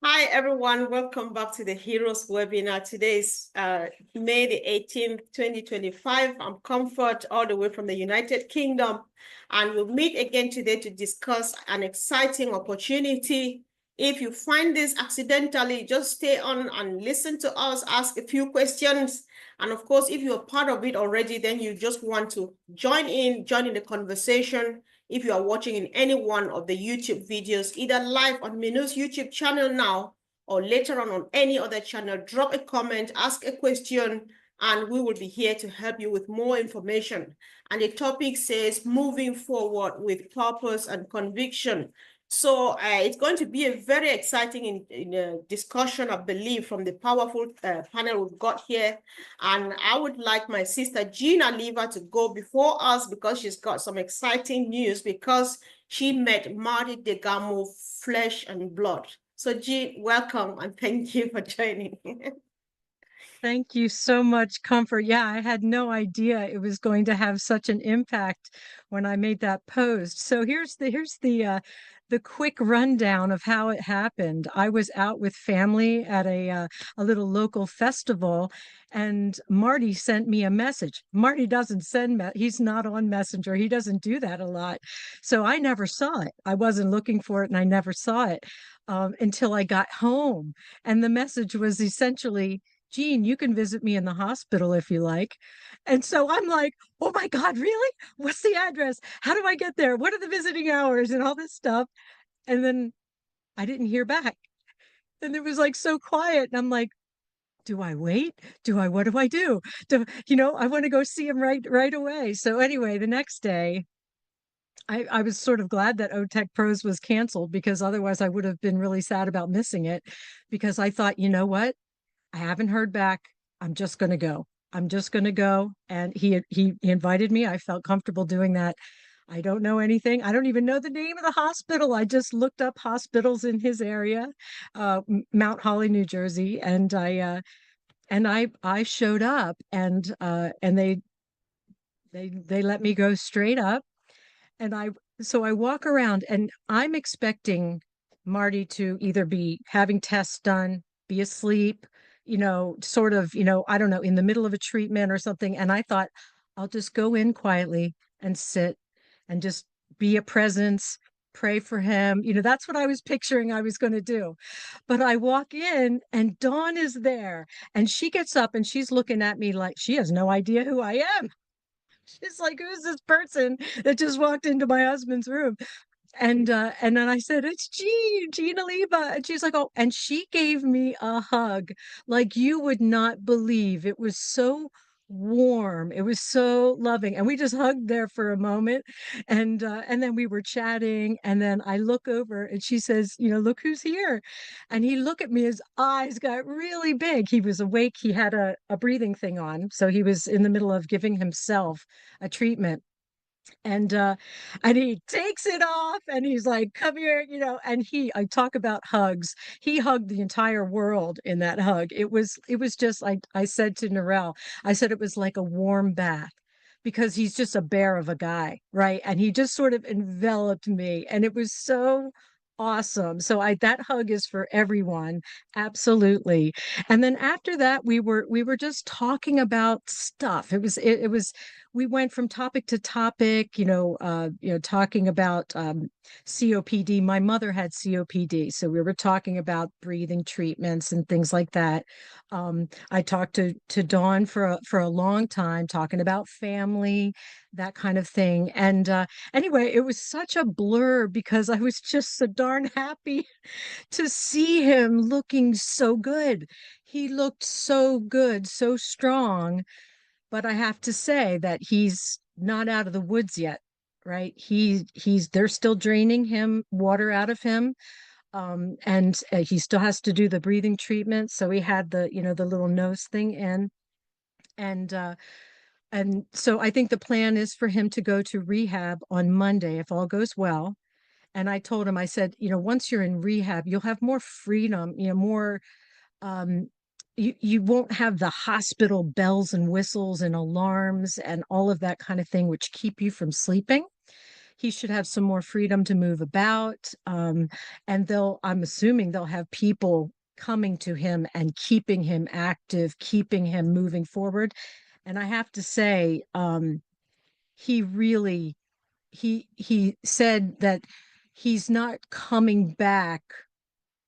Hi, everyone. Welcome back to the Heroes webinar. Today is May the 18th, 2025. I'm Comfort, all the way from the United Kingdom. And we'll meet again today to discuss an exciting opportunity. If you find this accidentally, just stay on and listen to us, ask a few questions. And of course, if you're part of it already, then you just want to join in the conversation. If you are watching in any one of the YouTube videos, either live on Minu's YouTube channel now or later on any other channel, drop a comment, ask a question, and we will be here to help you with more information. And the topic says moving forward with purpose and conviction. So it's going to be a very exciting discussion, I believe, from the powerful panel we've got here. And I would like my sister Gina Lever to go before us because she's got some exciting news because she met Marty DeGamo flesh and blood. So Jean, welcome and thank you for joining. Thank you so much, Comfort. Yeah, I had no idea it was going to have such an impact when I made that post. So here's the quick rundown of how it happened. I was out with family at a little local festival, and Marty sent me a message. Marty doesn't he's not on Messenger. He doesn't do that a lot. So I never saw it. I wasn't looking for it, and I never saw it until I got home. And the message was essentially, Jean, you can visit me in the hospital if you like. And so I'm like, oh my God, really? What's the address? How do I get there? What are the visiting hours and all this stuff? And then I didn't hear back. And it was like so quiet. And I'm like, do I wait? What do I do? I want to go see him right away. So anyway, the next day, I was sort of glad that OTech Pros was canceled because otherwise I would have been really sad about missing it because I thought, you know what? I haven't heard back. I'm just going to go. I'm just going to go. And he invited me. I felt comfortable doing that. I don't know anything. I don't even know the name of the hospital. I just looked up hospitals in his area, Mount Holly, New Jersey, and I showed up, and they let me go straight up, and I walk around, and I'm expecting Marty to either be having tests done, be asleep, sort of, I don't know, in the middle of a treatment or something. And I thought, I'll just go in quietly and sit and just be a presence, pray for him. That's what I was picturing I was going to do. But I walk in and Dawn is there, and she gets up and she's looking at me like she has no idea who I am. She's like, who's this person that just walked into my husband's room? And then I said, it's Jean Oliva. And she's like, oh, and she gave me a hug like you would not believe. It was so warm. It was so loving. And we just hugged there for a moment. And then we were chatting. And then I look over and she says, look who's here. And he looked at me, his eyes got really big. He was awake. He had a breathing thing on. So he was in the middle of giving himself a treatment, and he takes it off and he's like, come here, and I talk about hugs. He hugged the entire world in that hug. It was just like I said to Narelle, I said it was like a warm bath because he's just a bear of a guy, right? And he just sort of enveloped me, and it was so awesome. So that hug is for everyone, absolutely. And then after that, we were just talking about stuff. It was we went from topic to topic, talking about COPD. My mother had COPD, so we were talking about breathing treatments and things like that. I talked to Dawn for a long time, talking about family, that kind of thing. And anyway, it was such a blur because I was just so darn happy to see him looking so good. He looked so good, so strong, but I have to say that he's not out of the woods yet, right? They're still draining him water out of him. And he still has to do the breathing treatment. So he had the little nose thing in. And so I think the plan is for him to go to rehab on Monday if all goes well. And I told him, I said, once you're in rehab, you'll have more freedom, more um, you won't have the hospital bells and whistles and alarms and all of that kind of thing, which keep you from sleeping. he should have some more freedom to move about. And I'm assuming they'll have people coming to him and keeping him active, keeping him moving forward. And I have to say, he really he said that he's not coming back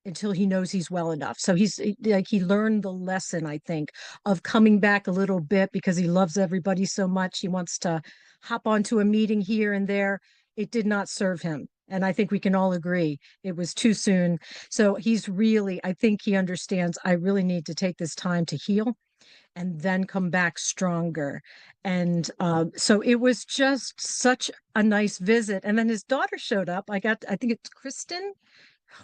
until he knows he's well enough. So he's like, he learned the lesson, I think, of coming back a little bit because he loves everybody so much. He wants to hop onto a meeting here and there. It did not serve him. And I think we can all agree it was too soon. So he's really, I think he understands I really need to take this time to heal and then come back stronger. And so it was just such a nice visit. And then his daughter showed up. I think it's Kristen,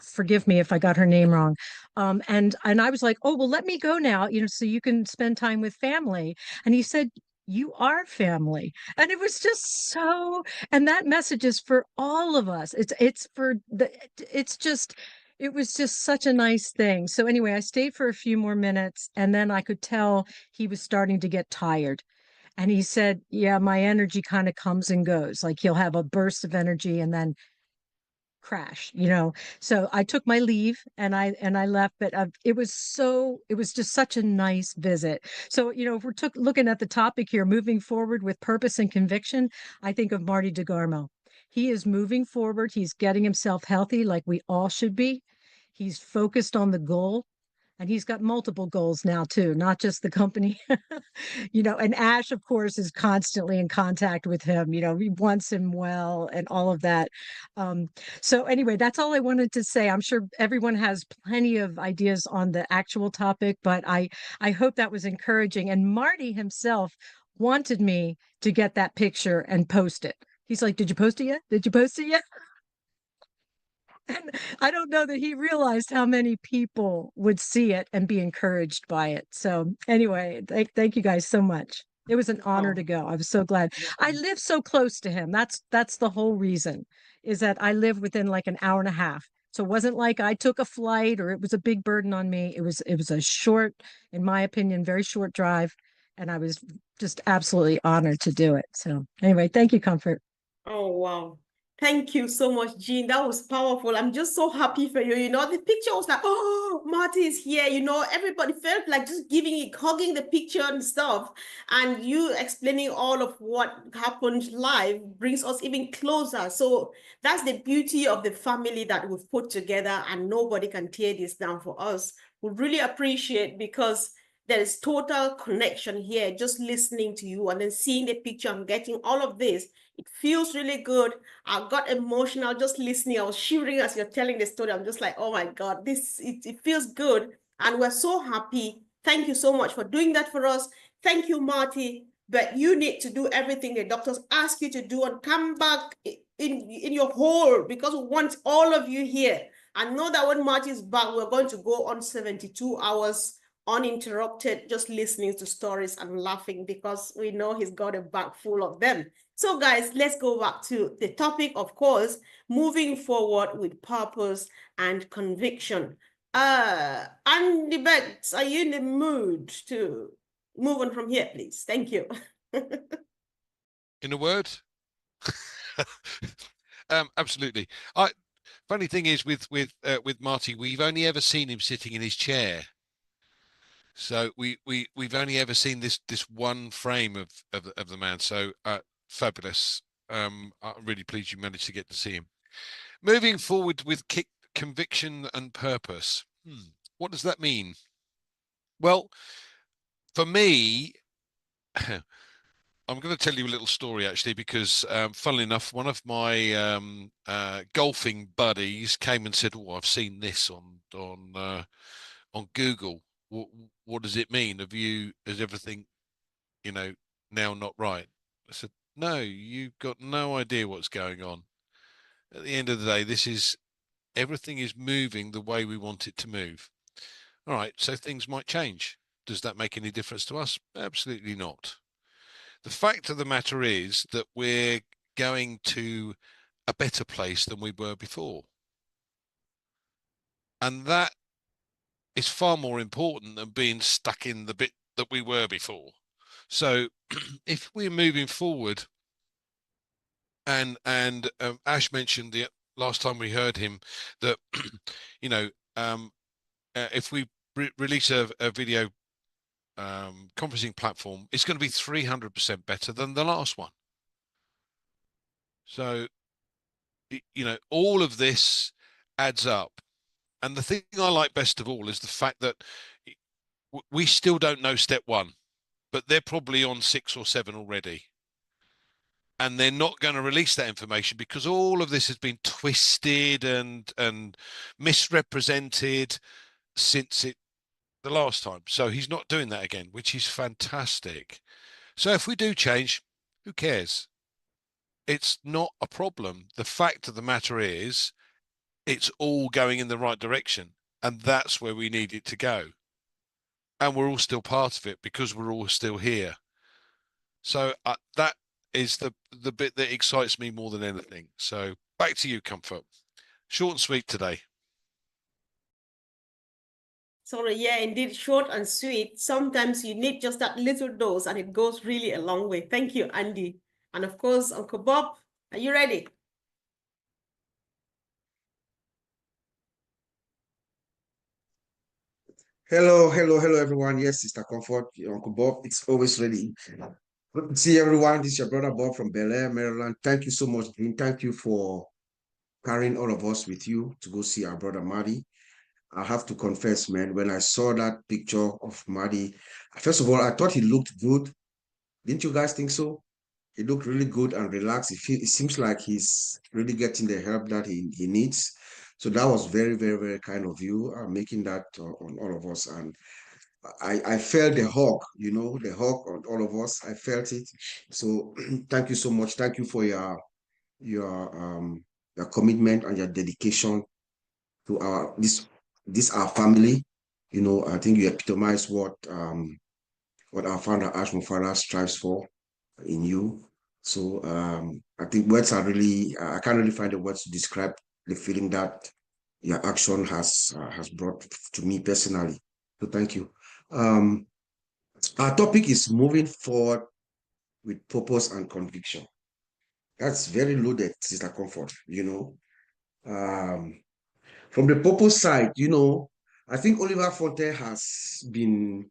forgive me if I got her name wrong. And I was like, oh, well, let me go now, so you can spend time with family. And he said, you are family. And it was just so, and that message is for all of us. It's for the, it's just, it was just such a nice thing. So anyway, I stayed for a few more minutes and then I could tell he was starting to get tired. And he said, yeah, my energy kind of comes and goes. Like he'll have a burst of energy and then crash. So I took my leave and I left, but it was just such a nice visit. So if we're looking at the topic here, moving forward with purpose and conviction, I think of Marty DeGarmo. He is moving forward, he's getting himself healthy like we all should be. He's focused on the goal, and he's got multiple goals now too, not just the company. And Ash, of course, is constantly in contact with him. He wants him well and all of that. um, so anyway, that's all I wanted to say. I'm sure everyone has plenty of ideas on the actual topic, but I hope that was encouraging. And Marty himself wanted me to get that picture and post it. He's like, did you post it yet? Did you post it yet? And I don't know that he realized how many people would see it and be encouraged by it. So anyway, thank you guys so much. It was an honor to Oh, go. I was so glad. I live so close to him. That's the whole reason, is that I live within like an hour and a half. So it wasn't like I took a flight or it was a big burden on me. It was a short, in my opinion, very short drive. And I was just absolutely honored to do it. So anyway, thank you, Comfort. oh, wow. Thank you so much, Jean. That was powerful. I'm just so happy for you. The picture was like, oh, Marty is here. Everybody felt like just hugging the picture and stuff. And you explaining all of what happened live brings us even closer. So that's the beauty of the family that we've put together, and nobody can tear this down for us. We really appreciate, because there is total connection here, just listening to you and then seeing the picture and getting all of this. It feels really good. I got emotional just listening. I was shivering as you're telling the story. I'm just like, oh my God, it feels good. And we're so happy. Thank you so much for doing that for us. Thank you, Marty. But you need to do everything the doctors ask you to do and come back in your whole, because we want all of you here. I know that when Marty is back, we're going to go on 72 hours uninterrupted, just listening to stories and laughing, because we know he's got a bag full of them. So guys, let's go back to the topic, of course, moving forward with purpose and conviction. Andy Berks, are you in the mood to move on from here, please? Thank you. In a word, absolutely. Funny thing is with Marty, we've only ever seen him sitting in his chair. So we've only ever seen this one frame of the man. So fabulous. I'm really pleased you managed to get to see him. Moving forward with conviction and purpose. What does that mean? Well, for me, I'm going to tell you a little story actually, because funnily enough, one of my golfing buddies came and said, "Oh, I've seen this on Google. What does it mean? Is everything, now not right?" I said, "No, you've got no idea what's going on. At the end of the day, everything is moving the way we want it to move. All right, so things might change. Does that make any difference to us? Absolutely not. The fact of the matter is that we're going to a better place than we were before. And that is far more important than being stuck in the bit that we were before. So if we're moving forward and Ash mentioned the last time we heard him that you know if we release a video conferencing platform, it's going to be 300% better than the last one. So you know, all of this adds up. And the thing I like best of all is the fact that we still don't know step one, but they're probably on 6 or 7 already. And they're not going to release that information because all of this has been twisted and misrepresented since the last time. So he's not doing that again, which is fantastic. So if we do change, who cares? It's not a problem. The fact of the matter is, it's all going in the right direction, and that's where we need it to go. And we're all still part of it because we're all still here. So that is the bit that excites me more than anything. So back to you, Comfort. Short and sweet today. Sorry, yeah, indeed, short and sweet. Sometimes you need just that little dose and it goes really a long way. Thank you, Andy. And of course, Uncle Bob, are you ready? Hello, everyone. Yes, Sister Comfort, Uncle Bob. It's always ready. Good to see everyone. This is your brother Bob from Bel Air, Maryland. Thank you so much, Dean. Thank you for carrying all of us with you to go see our brother Marty. I have to confess, man, when I saw that picture of Marty, first of all, I thought he looked good. Didn't you guys think so? He looked really good and relaxed. It seems like he's really getting the help that he needs. So that was very, very, very kind of you, making that on all of us. And I felt the hug, the hug on all of us. I felt it. So thank you so much. Thank you for your commitment and your dedication to our family. I think you epitomize what our founder Ash Mufara strives for in you. So I think words are really I can't really find the words to describe the feeling that your action has brought to me personally. So thank you. Our topic is moving forward with purpose and conviction. That's very loaded, Sister Comfort, From the purpose side, I think Oliver Fonte has been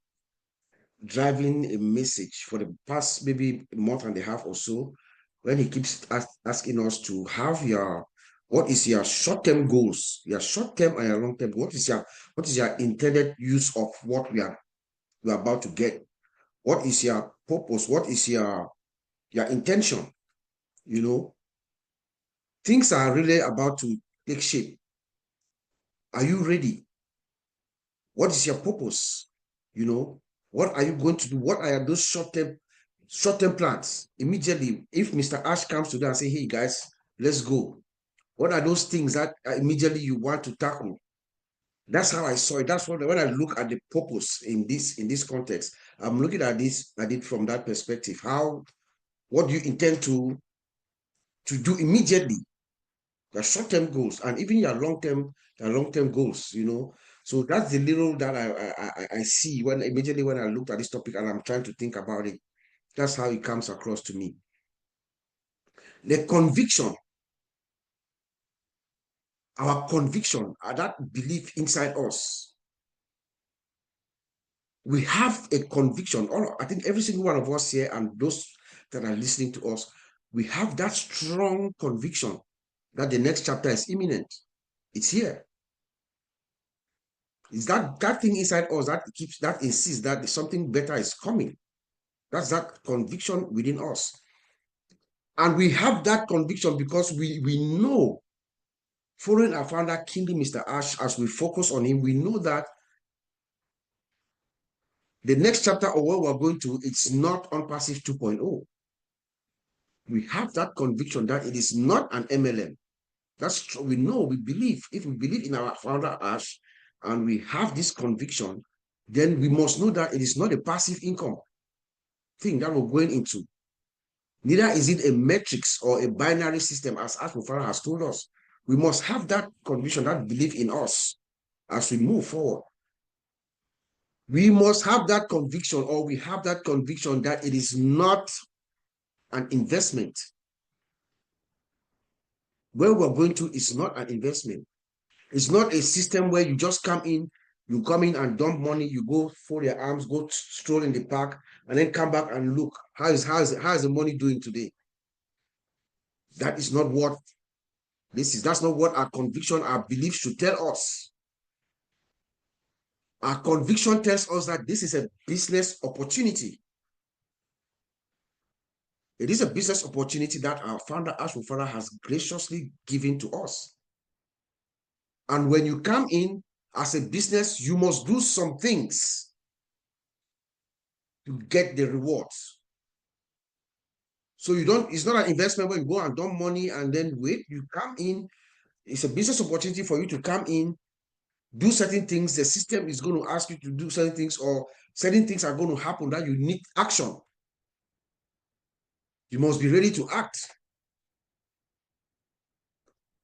driving a message for the past maybe a month and a half or so, when he keeps asking us to have what is your short-term goals, your short-term and your long-term, what is your intended use of what we are about to get? What is your purpose? What is your intention? Things are really about to take shape. Are you ready? What is your purpose? What are you going to do? What are those short-term plans? Immediately, if Mr. Ash comes to them and say, hey guys, let's go. What are those things that immediately you want to tackle? That's how I saw it. That's when I look at the purpose in this context, I'm looking at it from that perspective. What do you intend to do immediately? Your short-term goals and even your long-term goals, So that's the little that I see immediately when I looked at this topic and I'm trying to think about it. That's how it comes across to me. The conviction, our conviction, that belief inside us. We have a conviction. I think every single one of us here and those that are listening to us, we have that strong conviction that the next chapter is imminent. It's here. It's that thing inside us that insists that something better is coming. That's that conviction within us. And we have that conviction because we know, following our founder, Kingdom Mr. Ash, as we focus on him, we know that the next chapter of what we're going to, it's not ONPASSIVE 2.0. We have that conviction that it is not an MLM. That's true. We know, we believe. If we believe in our founder Ash and we have this conviction, then we must know that it is not a passive income thing that we're going into. Neither is it a matrix or a binary system, as Mufara has told us. We must have that conviction, that belief in us as we move forward. We must have that conviction, or we have that conviction that it is not an investment. where we're going to is not an investment. It's not a system where you just come in and dump money, you go fold your arms, go stroll in the park, and then come back and look. How is the money doing today? That is not what this is. That's not what our conviction, our belief should tell us. Our conviction tells us that this is a business opportunity. It is a business opportunity that our founder, Ashford Father, has graciously given to us. And when you come in as a business, you must do some things to get the rewards. So it's not an investment where you go and dump money and then wait. You come in, it's a business opportunity for you to come in, do certain things. The system is going to ask you to do certain things, or certain things are going to happen that you need action. You must be ready to act.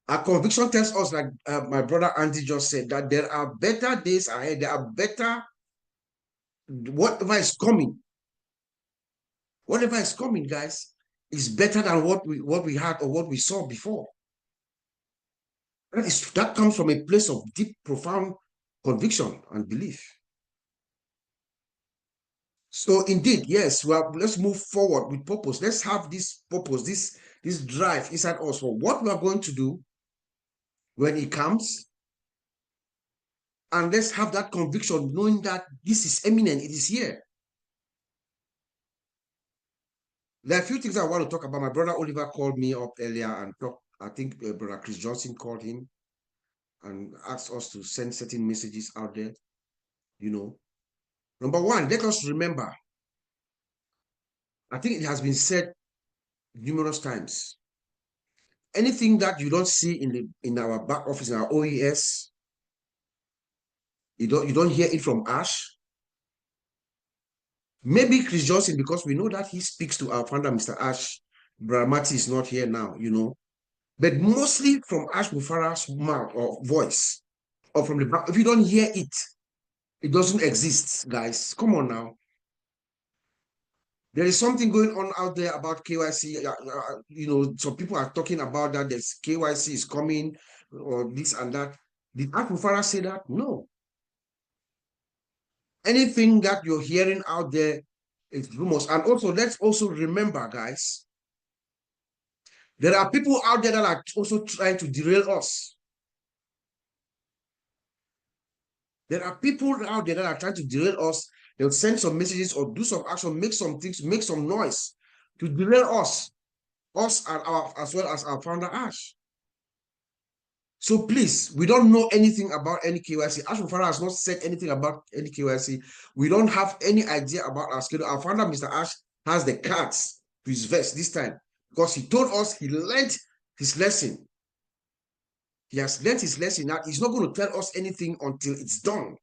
Our conviction tells us, like my brother Andy just said, that there are better days ahead. There are better, whatever is coming. Whatever is coming, guys, is better than what we had or what we saw before. That comes from a place of deep, profound conviction and belief. So indeed, yes, well, let's move forward with purpose. Let's have this purpose, this drive inside us for what we are going to do when it comes. And let's have that conviction, knowing that this is imminent, it is here. There are a few things I want to talk about. My brother Oliver called me up earlier and talked. I think Brother Chris Johnson called him and asked us to send certain messages out there. You know, number one, let us remember. I think it has been said numerous times. Anything that you don't see in our back office, in our OES, you don't hear it from Ash. Maybe Chris Johnson, because we know that he speaks to our founder, Mr. Ash. Brother Matty is not here now, you know. But mostly from Ash Bufara's mouth or voice, or from the back. If you don't hear it, it doesn't exist, guys. Come on now. There is something going on out there about KYC. You know, some people are talking about that. There's KYC is coming, or this and that. Did Ash Bufara say that? No. Anything that you're hearing out there is rumors. And also, let's also remember, guys, there are people out there that are also trying to derail us. There are people out there that are trying to derail us. They'll send some messages or do some action, make some things, make some noise to derail us and as well as our founder Ash. So please, we don't know anything about any KYC. Ash Bufara has not said anything about any KYC. We don't have any idea about our schedule. Our founder, Mr. Ash, has the cards to his vest this time because he told us he learned his lesson. He has learned his lesson. Now he's not going to tell us anything until it's done.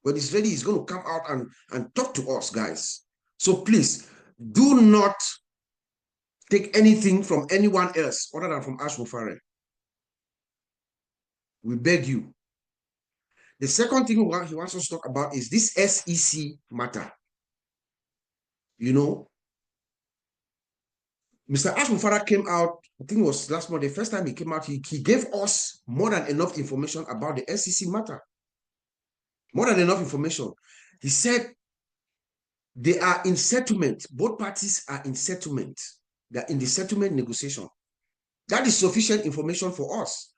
When it's ready, he's going to come out and talk to us, guys. So please, do not take anything from anyone else other than from Ash Bufara. We beg you. The second thing he wants us to talk about is this SEC matter. You know, Mr. Ash Bufara came out, I think it was last month, the first time he came out, he gave us more than enough information about the SEC matter. More than enough information. He said they are in settlement. Both parties are in settlement. They're in the settlement negotiation. That is sufficient information for us.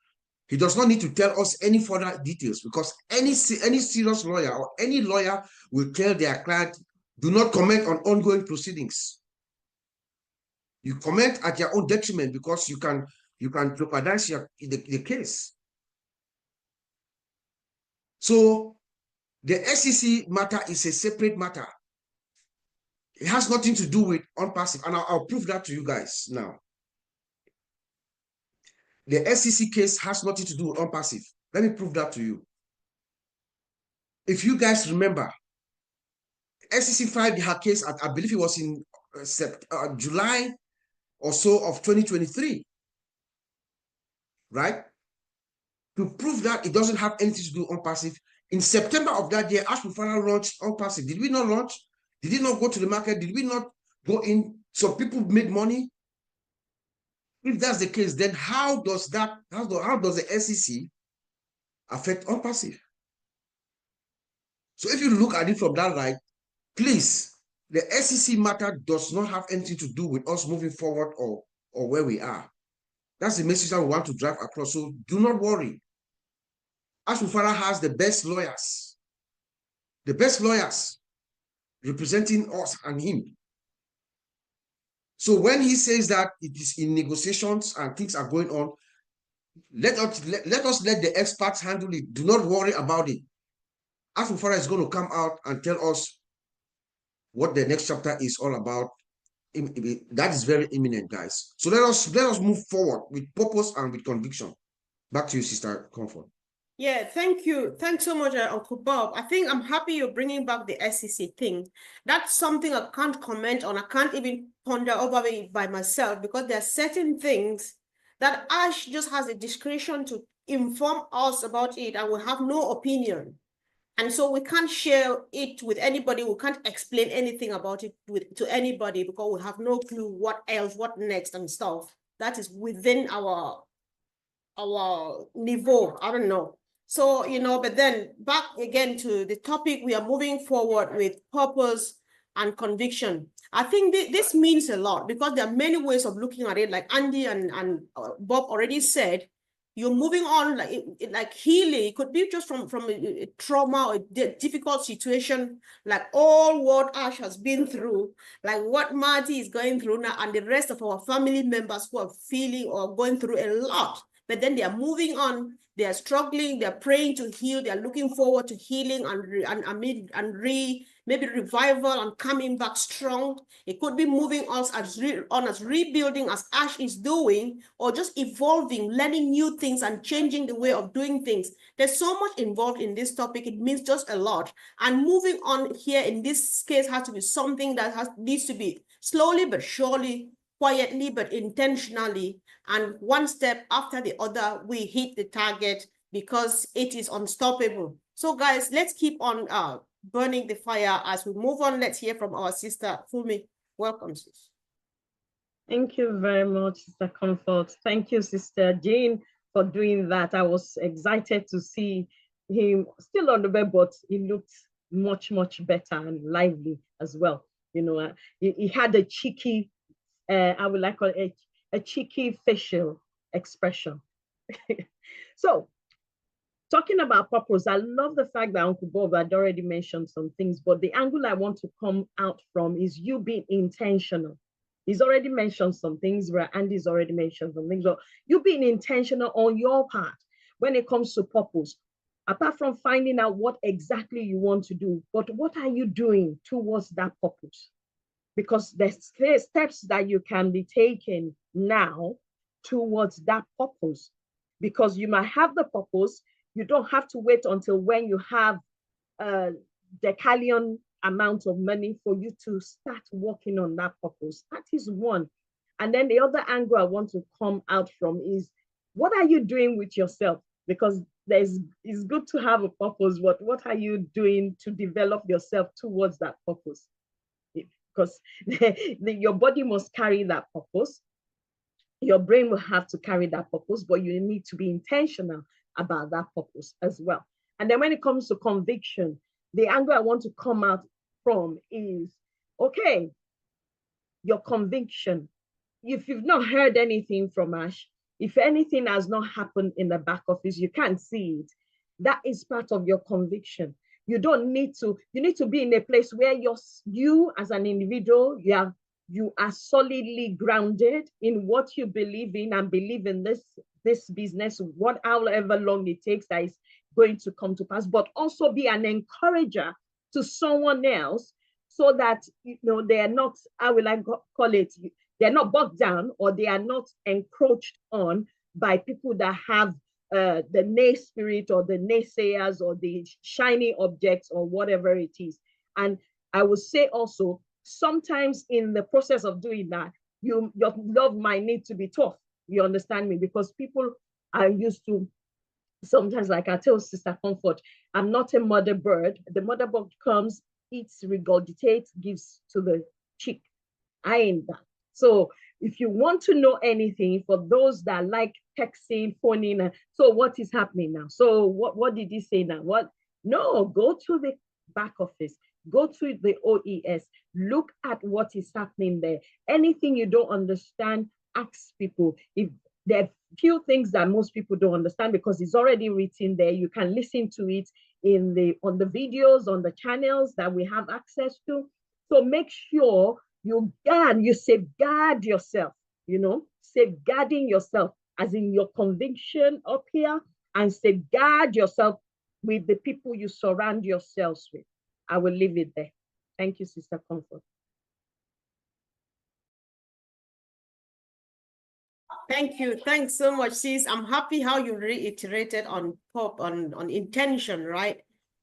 He does not need to tell us any further details because any serious lawyer or any lawyer will tell their client, do not comment on ongoing proceedings. You comment at your own detriment because you can jeopardize the case. So the SEC matter is a separate matter. It has nothing to do with ONPASSIVE, and I'll prove that to you guys now. The SEC case has nothing to do with ONPASSIVE. Let me prove that to you. If you guys remember, SEC filed her case, I believe it was in July or so of 2023, right? To prove that it doesn't have anything to do with ONPASSIVE, in September of that year, Ash Bufara launched ONPASSIVE. Did we not launch? Did it not go to the market? Did we not go in? Some people made money. If that's the case, then how does the SEC affect ONPASSIVE? So if you look at it from that light, please, the SEC matter does not have anything to do with us moving forward or where we are. That's the message that we want to drive across. So do not worry. Ashufara has the best lawyers representing us and him. So when he says that it is in negotiations and things are going on, let us let the experts handle it. Do not worry about it. Ashufara is going to come out and tell us what the next chapter is all about. That is very imminent, guys. So let us move forward with purpose and with conviction. Back to you, Sister Comfort. Yeah, thank you. Thanks so much, Uncle Bob. I think I'm happy you're bringing back the SEC thing. That's something I can't comment on. I can't even ponder over it by myself because there are certain things that Ash just has a discretion to inform us about it and we have no opinion. And so we can't share it with anybody. We can't explain anything about it to anybody because we have no clue what else, what next and stuff. That is within our niveau. I don't know. So, but then back again to the topic, we are moving forward with purpose and conviction. I think this means a lot because there are many ways of looking at it. Like Andy and Bob already said, you're moving on like healing. It could be just from a trauma or a difficult situation, like all what Ash has been through, like what Marty is going through now, and the rest of our family members who are feeling or going through a lot. But then they are moving on, they are struggling, they're praying to heal, they're looking forward to healing maybe revival and coming back strong. It could be moving on as rebuilding as Ash is doing, or just evolving, learning new things and changing the way of doing things. There's so much involved in this topic. It means just a lot. And moving on here in this case has to be something that needs to be slowly but surely, quietly but intentionally, and one step after the other, we hit the target because it is unstoppable. So guys, let's keep on burning the fire as we move on. Let's hear from our sister, Fumi. Welcome, sis. Thank you very much, Sister Comfort. Thank you, Sister Jane, for doing that. I was excited to see him still on the web, but he looked much, much better and lively as well. He had a cheeky, I would like to call it a cheeky facial expression. So, talking about purpose, I love the fact that Uncle Bob had already mentioned some things, but the angle I want to come out from is you being intentional. He's already mentioned some things, where Andy's already mentioned some things, but you being intentional on your part when it comes to purpose. Apart from finding out what exactly you want to do, but what are you doing towards that purpose? Because there's steps that you can be taking now towards that purpose. Because you might have the purpose, you don't have to wait until when you have a decallion amount of money for you to start working on that purpose. That is one. And then the other angle I want to come out from is, what are you doing with yourself? Because it's good to have a purpose, but what are you doing to develop yourself towards that purpose? Because your body must carry that purpose. Your brain will have to carry that purpose, but you need to be intentional about that purpose as well. And then when it comes to conviction, the angle I want to come out from is, okay, your conviction. If you've not heard anything from Ash, if anything has not happened in the back office, you can't see it. That is part of your conviction. You need to be in a place where you as an individual, you are solidly grounded in what you believe in and believe in this business, however long it takes, that is going to come to pass, but also be an encourager to someone else so that they are not, I will call it, they're not bogged down or they are not encroached on by people that have the nay spirit or the naysayers or the shiny objects or whatever it is. And I would say also, sometimes in the process of doing that, your love might need to be tough. You understand me? Because people are used to, sometimes, like I tell Sister Comfort, I'm not a mother bird. The mother bird comes, eats, regurgitates, gives to the chick. I ain't that. So If you want to know anything, for those that like texting, phoning, so what is happening now? So what did he say now? What? No, go to the back office, go to the OES, look at what is happening there. Anything you don't understand, ask people. If there are few things that most people don't understand because it's already written there, you can listen to it on the videos, on the channels that we have access to. So make sure you safeguard yourself, safeguarding yourself as in your conviction up here, and safeguard yourself with the people you surround yourselves with. I will leave it there. Thank you, Sister Comfort. Thank you. Thanks so much, sis. I'm happy how you reiterated on intention, right?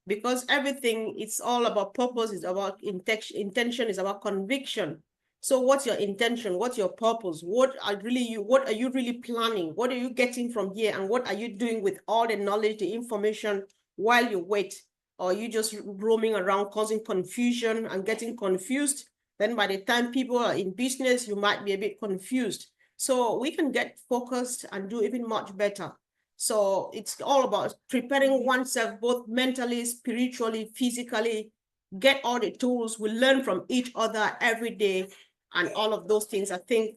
Because everything, it's all about purpose, it's about intention, is about conviction. So what's your intention? What's your purpose? What are you really planning? What are you getting from here? And what are you doing with all the knowledge, the information while you wait? Or are you just roaming around causing confusion and getting confused? Then by the time people are in business, you might be a bit confused. So we can get focused and do even much better. So it's all about preparing oneself both mentally, spiritually, physically, get all the tools. We learn from each other every day and all of those things. I think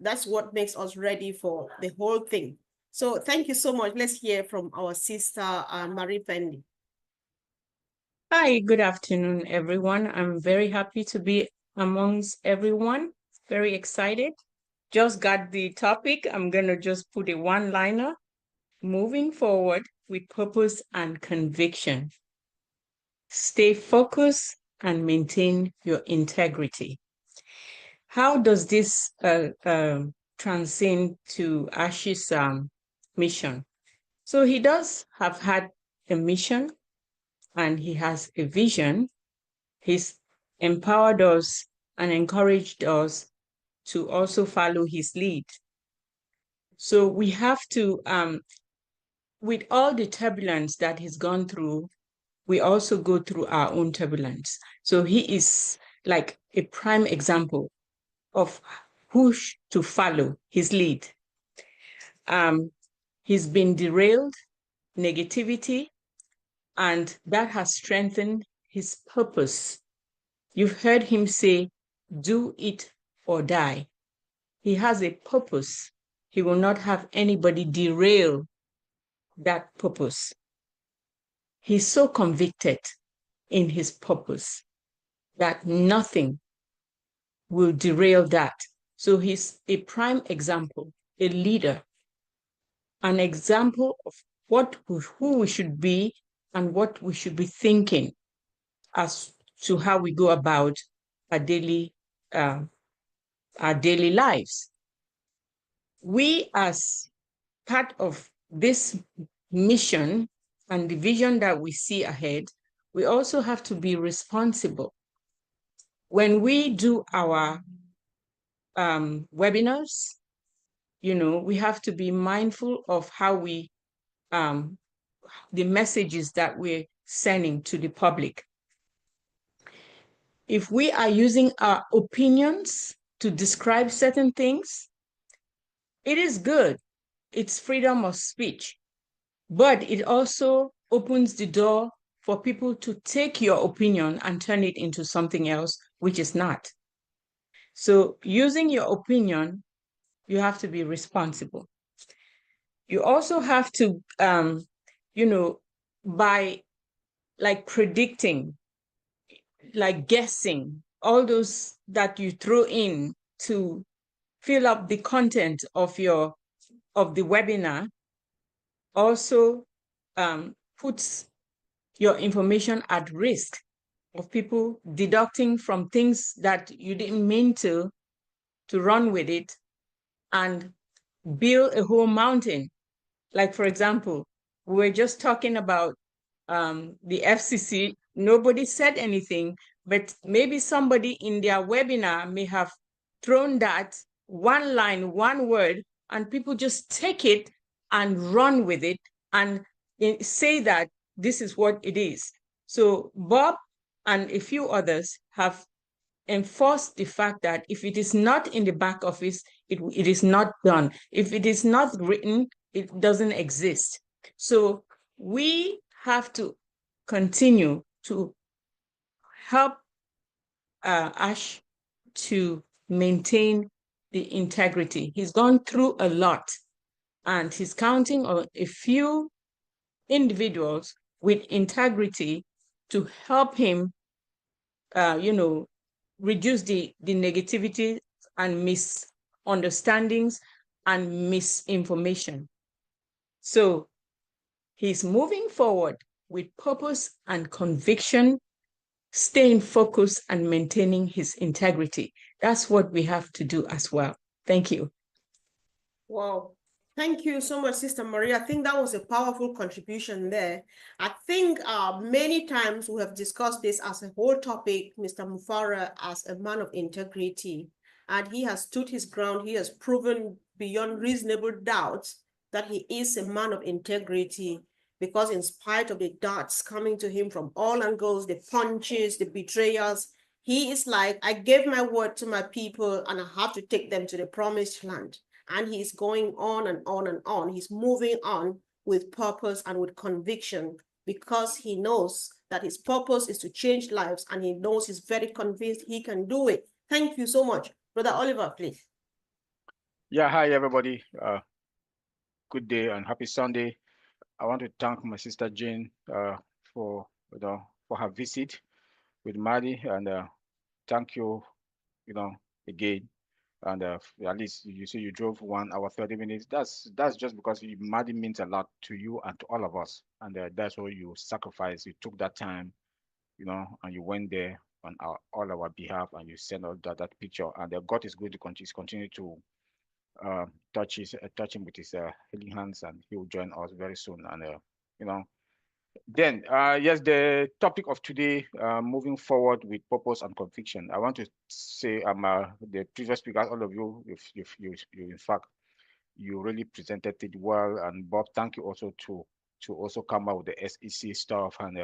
that's what makes us ready for the whole thing. So thank you so much. Let's hear from our sister, Marie Fendi. Hi, good afternoon, everyone. I'm very happy to be amongst everyone. Very excited. Just got the topic. I'm going to just put a one-liner. Moving forward with purpose and conviction. Stay focused and maintain your integrity. How does this transcend to Ash's mission? So he does have had a mission and he has a vision. He's empowered us and encouraged us to also follow his lead. So we have to, with all the turbulence that he's gone through, we also go through our own turbulence. So he is like a prime example of who to follow his lead. He's been derailed, negativity, and that has strengthened his purpose. You've heard him say, do it or die. He has a purpose. He will not have anybody derail that purpose. He's so convicted in his purpose that nothing will derail that. So he's a prime example, a leader, an example of who we should be and what we should be thinking as to how we go about our daily lives. We, as part of this mission and the vision that we see ahead, we also have to be responsible. When we do our webinars, we have to be mindful of how we, the messages that we're sending to the public. If we are using our opinions to describe certain things, it is good. It's freedom of speech, but it also opens the door for people to take your opinion and turn it into something else, which is not. So using your opinion, you have to be responsible. You also have to, by like predicting, like guessing, all those that you throw in to fill up the content of the webinar, also puts your information at risk of people deducting from things that you didn't mean to run with it and build a whole mountain. Like, for example, we were just talking about the FCC. Nobody said anything, but maybe somebody in their webinar may have thrown that one line, one word, and people just take it and run with it and say that this is what it is. So Bob and a few others have enforce the fact that if it is not in the back office, it is not done. If it is not written, it doesn't exist. So we have to continue to help Ash to maintain the integrity. He's gone through a lot, and he's counting on a few individuals with integrity to help him, reduce the negativity and misunderstandings and misinformation. So he's moving forward with purpose and conviction, staying focused and maintaining his integrity. That's what we have to do as well. Thank you. Wow. Thank you so much, Sister Maria. I think that was a powerful contribution there. I think many times we have discussed this as a whole topic, Mr. Mufara, as a man of integrity, and he has stood his ground. He has proven beyond reasonable doubt that he is a man of integrity, because in spite of the darts coming to him from all angles, the punches, the betrayals, he is like, I gave my word to my people and I have to take them to the promised land. And he's going on and on and on. He's moving on with purpose and with conviction, because he knows that his purpose is to change lives, and he knows, he's very convinced he can do it. Thank you so much. Brother Oliver, please. Yeah, hi everybody. Good day and happy Sunday. I want to thank my sister Jane for her visit with Maddie, and thank you, again. And at least you say you drove 1 hour 30 minutes. That's just because Maddie means a lot to you and to all of us, and that's why you sacrificed. You took that time, and you went there on all our behalf, and you sent all that picture. And God is going to continue to touch him with his healing hands, and he will join us very soon. And then yes, the topic of today, moving forward with purpose and conviction. I want to say the previous speakers, all of you, you in fact, you really presented it well. And Bob, thank you also to also come out with the SEC stuff and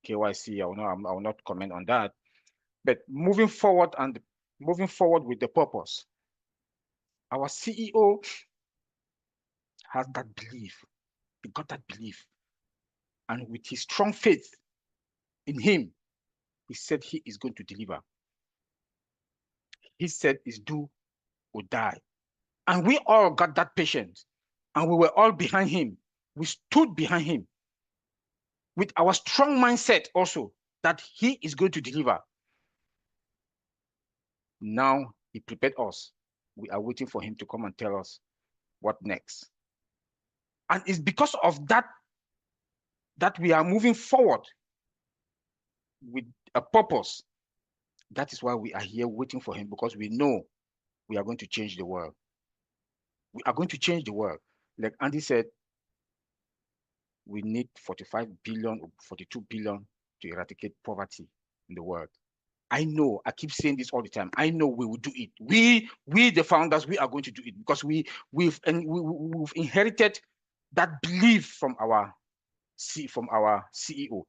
KYC. I will not comment on that. But moving forward with the purpose. Our CEO has that belief. He got that belief. And with his strong faith in him, he said he is going to deliver. He said it's do or die. And we all got that patience. And we were all behind him. We stood behind him with our strong mindset also that he is going to deliver. Now he prepared us. We are waiting for him to come and tell us what next. And it's because of that we are moving forward with a purpose. That is why we are here waiting for him, because we know we are going to change the world. We are going to change the world. Like Andy said, we need 45 billion or 42 billion to eradicate poverty in the world. I know, I keep saying this all the time. I know we will do it. We the founders, we are going to do it, because we've inherited that belief from our CEO.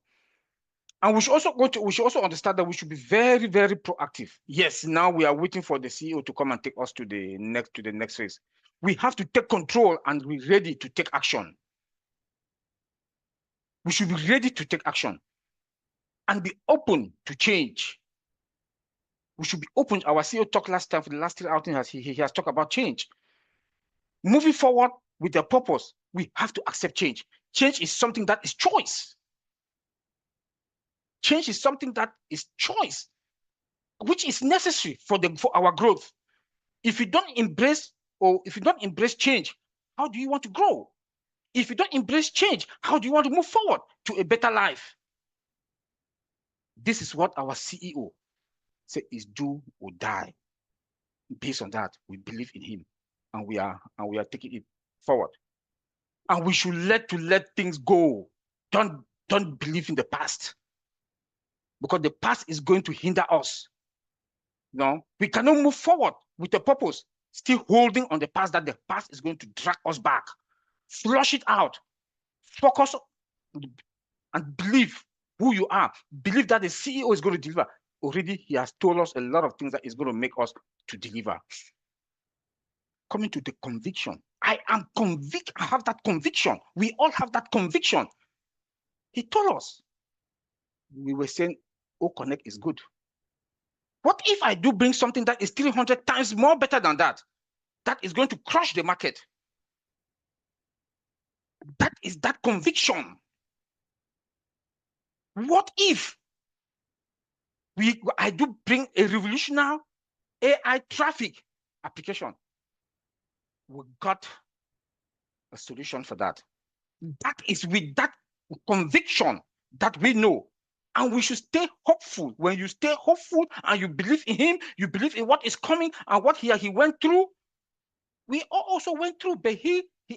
And we should also understand that we should be very, very proactive. Yes, now we are waiting for the CEO to come and take us to the next phase. We have to take control and be ready to take action. We should be ready to take action and be open to change. We should be open. Our CEO talked last time for the last 3 outings. He has talked about change. Moving forward with a purpose, we have to accept change. Change is something that is choice. Change is something that is choice, which is necessary for our growth. If you don't embrace change, how do you want to grow? If you don't embrace change, how do you want to move forward to a better life? This is what our CEO said is do or die. Based on that, we believe in him, and we are taking it forward. And we should let things go. Don't believe in the past, because the past is going to hinder us. No, we cannot move forward with a purpose, still holding on the past, that the past is going to drag us back. Flush it out. Focus and believe who you are. Believe that the CEO is going to deliver. already he has told us a lot of things that is going to make us to deliver. Coming to the conviction. I am convict. I have that conviction. We all have that conviction. He told us. We were saying, O Connect is good. What if I do bring something that is 300 times more better than that? That is going to crush the market. That is that conviction. What if I do bring a revolutionary AI traffic application? We got a solution for that. That is with that conviction that we know. And we should stay hopeful. When you stay hopeful and you believe in him, you believe in what is coming and what he went through. We also went through, but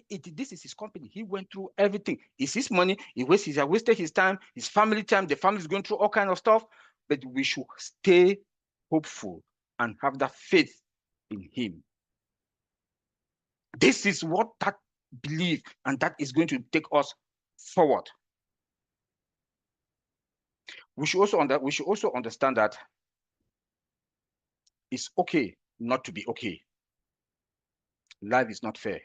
this is his company. He went through everything. It's his money. He wasted his time, his family time. The family is going through all kinds of stuff. But we should stay hopeful and have that faith in him. This is what that belief, and that is going to take us forward. We should also understand that it's okay not to be okay. Life is not fair.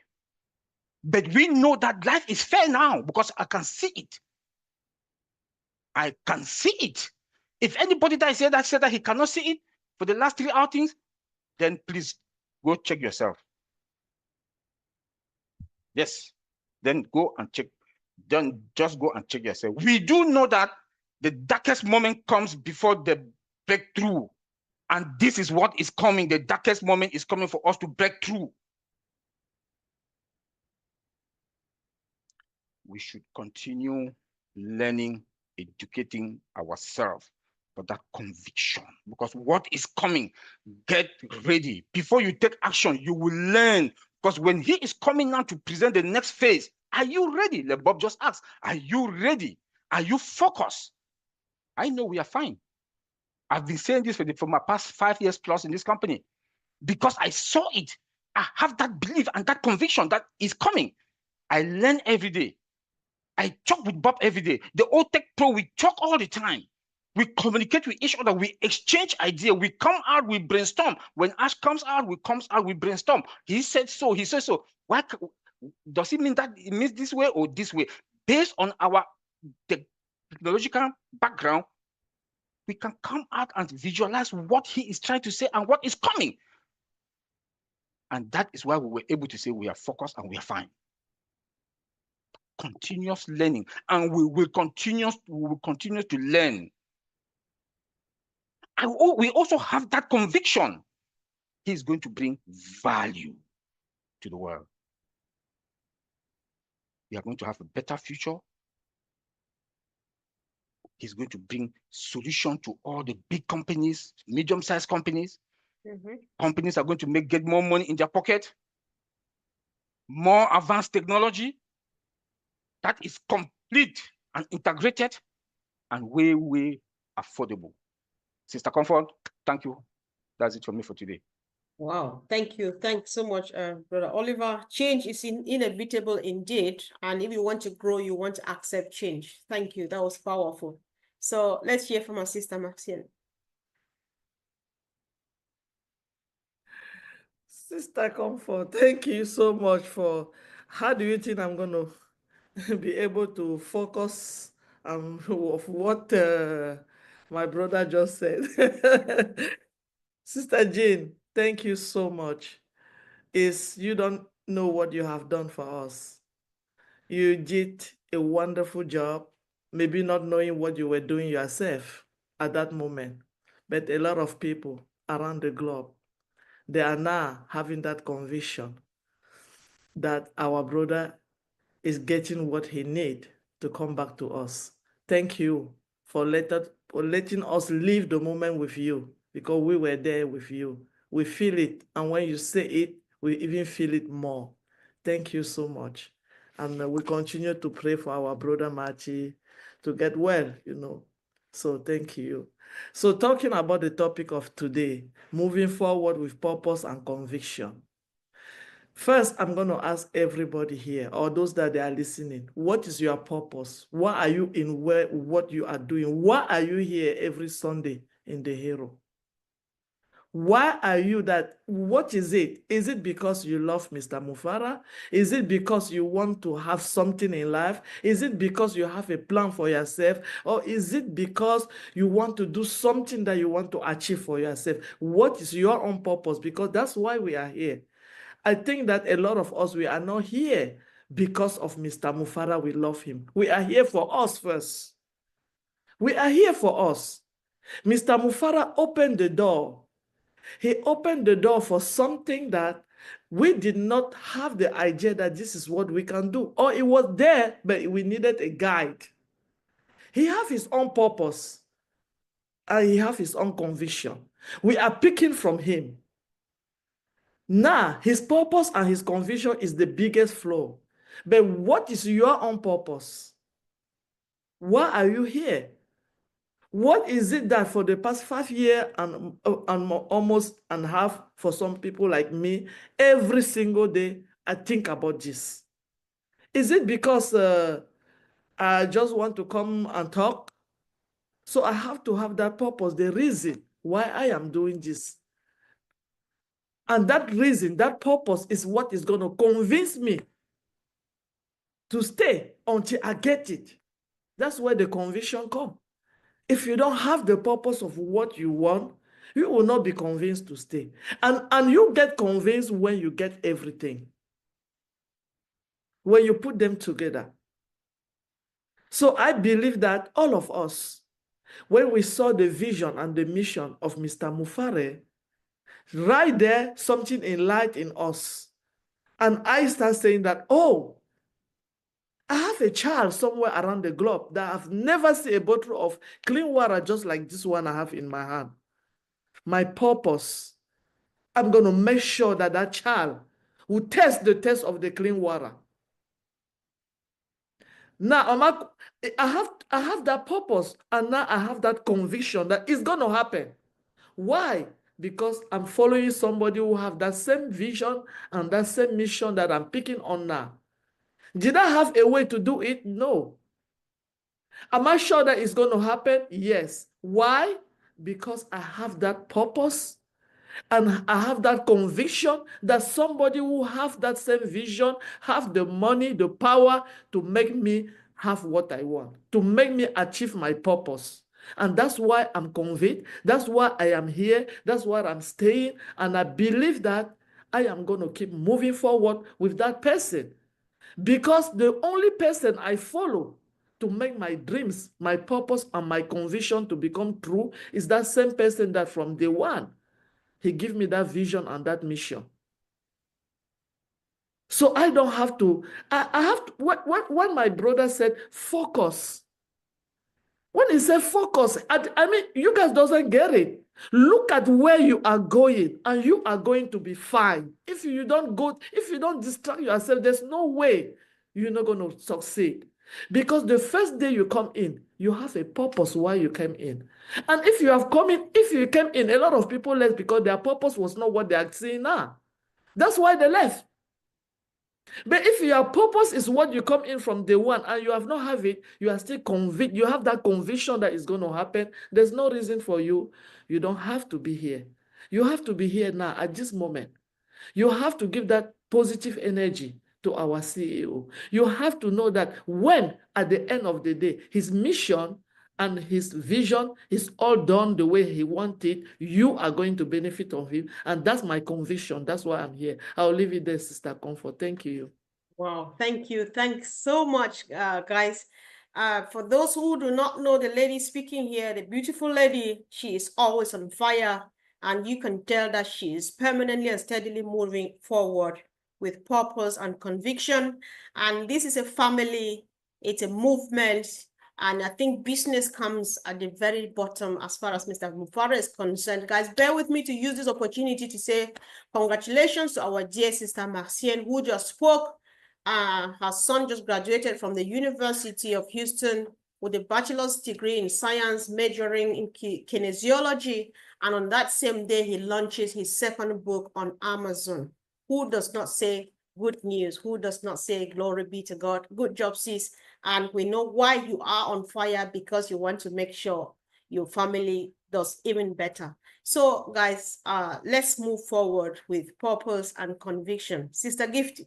But we know that life is fair now because I can see it. I can see it. If anybody that said that he cannot see it for the last 3 outings, then please go check yourself. Yes, then go and check. Then just go and check yourself. We do know that the darkest moment comes before the breakthrough. And this is what is coming. The darkest moment is coming for us to break through. We should continue learning, educating ourselves for that conviction. Because what is coming, get ready. Before you take action, you will learn. Because when he is coming now to present the next phase, are you ready? Like Bob just asked, are you ready? Are you focused? I know we are fine. I've been saying this for my past 5 years plus in this company because I saw it. I have that belief and that conviction that is coming. I learn every day. I talk with Bob every day. The Old Tech Pro, we talk all the time. We communicate with each other. We exchange ideas. We come out, we brainstorm. When Ash comes out, we brainstorm. He said so, he said so. Why does it mean that it means this way or this way? Based on our technological background, we can come out and visualize what he is trying to say and what is coming. And that is why we were able to say we are focused and we are fine. Continuous learning, and we will continue to learn. And we also have that conviction. He is going to bring value to the world. We are going to have a better future. He's going to bring solution to all the big companies, medium-sized companies. Companies are going to get more money in their pocket, more advanced technology that is complete and integrated and way, way affordable. Sister Comfort, thank you. That's it for me for today. Wow, thank you. Thanks so much, Brother Oliver. Change is inevitable indeed. And if you want to grow, you want to accept change. Thank you. That was powerful. So let's hear from our sister Maxine. Sister Comfort, thank you so much for, how do you think I'm going to be able to focus on what my brother just said? Sister Jane, thank you so much. You don't know what you have done for us. You did a wonderful job, maybe not knowing what you were doing yourself at that moment, but a lot of people around the globe, they are now having that conviction that our brother is getting what he needs to come back to us. Thank you for letting us live the moment with you, because we were there with you. We feel it, and when you say it, we even feel it more. Thank you so much. And we continue to pray for our brother Machi to get well, So thank you. So talking about the topic of today, moving forward with purpose and conviction. First, I'm going to ask everybody here, or those that they are listening, what is your purpose? Why are you in what you are doing? Why are you here every Sunday in the hero? Why are you that? What is it? Is it because you love Mr. Mufara? Is it because you want to have something in life? Is it because you have a plan for yourself? Or is it because you want to do something that you want to achieve for yourself? What is your own purpose? Because that's why we are here. I think that a lot of us, we are not here because of Mr. Mufara. We love him. We are here for us first. We are here for us. Mr. Mufara opened the door. He opened the door for something that we did not have the idea that this is what we can do. Or it was there, but we needed a guide. He has his own purpose and he has his own conviction. We are picking from him. Now, his purpose and his conviction is the biggest flow. But what is your own purpose? Why are you here? What is it that for the past 5 years and almost and a half for some people like me, every single day, I think about this? Is it because I just want to come and talk? So I have to have that purpose, the reason why I am doing this. And that reason, that purpose is what is going to convince me to stay until I get it. That's where the conviction comes. If you don't have the purpose of what you want, you will not be convinced to stay. And you get convinced when you get everything. When you put them together. So I believe that all of us, when we saw the vision and the mission of Mr. Mufare, right there, something enlightened in us. And I start saying that, oh, I have a child somewhere around the globe that I've never seen a bottle of clean water just like this one I have in my hand. My purpose, I'm going to make sure that that child will test the test of the clean water. Now, I have that purpose, and now I have that conviction that it's going to happen. Why? Because I'm following somebody who have that same vision and that same mission that I'm picking on now. Did I have a way to do it? No. Am I sure that it's going to happen? Yes. Why? Because I have that purpose and I have that conviction that somebody who have that same vision have the money, the power to make me have what I want, to make me achieve my purpose. And that's why I'm convinced. That's why I am here. That's why I'm staying. And I believe that I am going to keep moving forward with that person. Because the only person I follow to make my dreams, my purpose, and my conviction to become true is that same person that from day one, he gave me that vision and that mission. So I don't have to, I have to, when my brother said, focus. When he said focus, I mean, you guys doesn't get it. Look at where you are going and you are going to be fine. If you don't distract yourself, there's no way you're not going to succeed. Because the first day you come in, you have a purpose why you came in. And if you came in, a lot of people left because their purpose was not what they are seeing now. That's why they left. But if your purpose is what you come in from day one and you have not have it, you are still convinced, you have that conviction that it's going to happen, there's no reason for you. You don't have to be here. You have to be here now at this moment. You have to give that positive energy to our CEO. You have to know that when, at the end of the day, his mission and his vision is all done the way he wanted, you are going to benefit from him. And that's my conviction. That's why I'm here. I'll leave it there, Sister Comfort. Thank you. Wow, thank you. Thanks so much, guys. For those who do not know the lady speaking here, the beautiful lady, she is always on fire. And you can tell that she is permanently and steadily moving forward with purpose and conviction. And this is a family, it's a movement. And I think business comes at the very bottom as far as Mr. Mufara is concerned. Guys, bear with me to use this opportunity to say congratulations to our dear sister Marcienne, who just spoke. Her son just graduated from the University of Houston with a bachelor's degree in science, majoring in kinesiology. And on that same day, he launches his second book on Amazon. Who does not say good news? Who does not say glory be to God? Good job, sis. And we know why you are on fire, because you want to make sure your family does even better. So guys, let's move forward with purpose and conviction. Sister Gifty.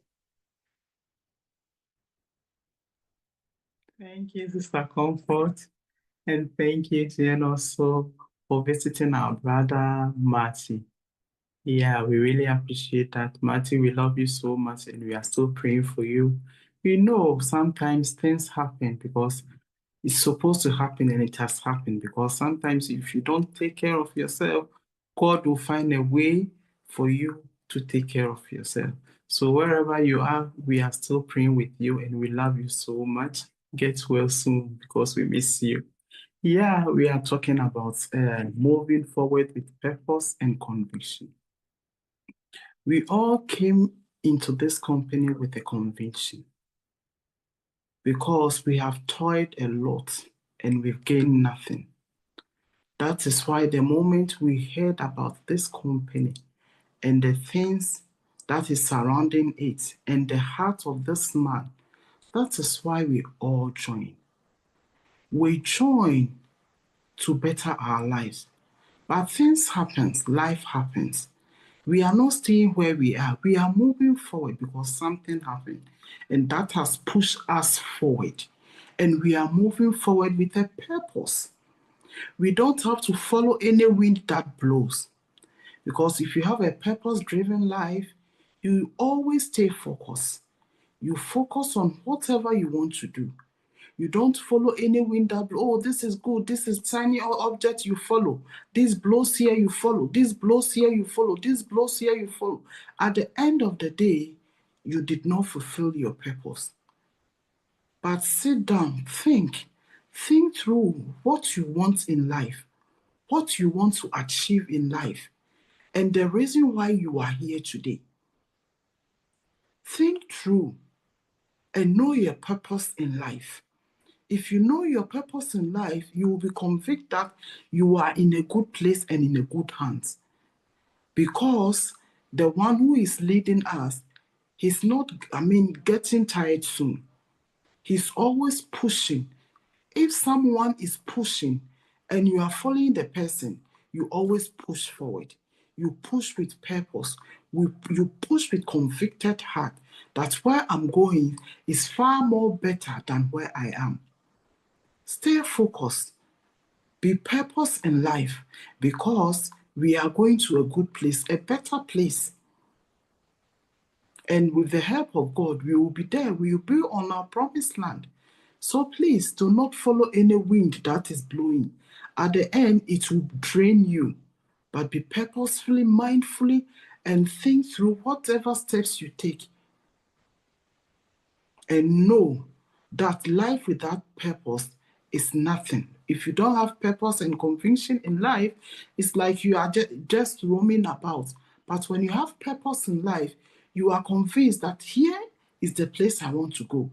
Thank you, Sister Comfort. And thank you, Jen, also for visiting our brother, Marty. Yeah, we really appreciate that. Marty, we love you so much and we are still praying for you. We know sometimes things happen because it's supposed to happen and it has happened, because sometimes if you don't take care of yourself, God will find a way for you to take care of yourself. So wherever you are, we are still praying with you and we love you so much. Get well soon because we miss you. Yeah, we are talking about moving forward with purpose and conviction. We all came into this company with a conviction because we have toiled a lot and we've gained nothing. That is why the moment we heard about this company and the things that is surrounding it and the heart of this man, that is why we all join. We join to better our lives. But things happen, life happens. We are not staying where we are. We are moving forward because something happened. And that has pushed us forward. And we are moving forward with a purpose. We don't have to follow any wind that blows. Because if you have a purpose-driven life, you always stay focused. You focus on whatever you want to do. You don't follow any wind that blows. Oh, this is good. This is tiny object, you follow. This blows here, you follow. This blows here, you follow. This blows here, you follow. At the end of the day, you did not fulfill your purpose. But sit down, think. Think through what you want in life, what you want to achieve in life, and the reason why you are here today. Think through and know your purpose in life. If you know your purpose in life, you will be convinced that you are in a good place and in a good hands. Because the one who is leading us, he's not, getting tired soon. He's always pushing. If someone is pushing and you are following the person, you always push forward. You push with purpose. You push with convicted heart that where I'm going is far more better than where I am. Stay focused. Be purpose in life because we are going to a good place, a better place. And with the help of God, we will be there. We will be on our promised land. So please do not follow any wind that is blowing. At the end, it will drain you. But be purposefully, mindfully, and think through whatever steps you take. And know that life without purpose is nothing. If you don't have purpose and conviction in life, it's like you are just roaming about. But when you have purpose in life, you are convinced that here is the place I want to go.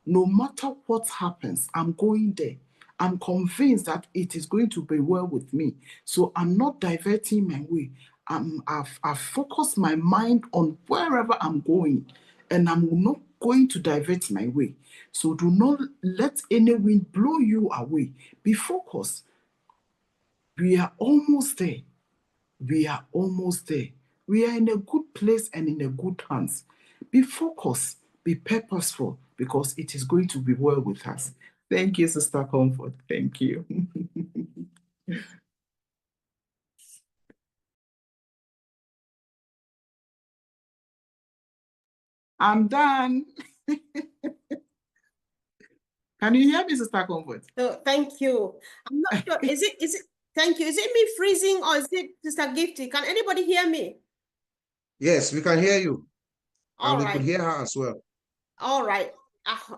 No matter what happens, I'm going there. I'm convinced that it is going to be well with me. So I'm not diverting my way. I've focused my mind on wherever I'm going, and I'm not going to divert my way. So do not let any wind blow you away. Be focused. We are almost there. We are almost there. We are in a good place and in a good hands. Be focused. Be purposeful because it is going to be well with us. Thank you, Sister Comfort. Thank you. I'm done. Can you hear me, Sister Comfort? So thank you. I'm not sure. Thank you. Is it me freezing or is it Sister Gifty? Can anybody hear me? Yes, we can hear you. All And we right. could hear her as well. All right.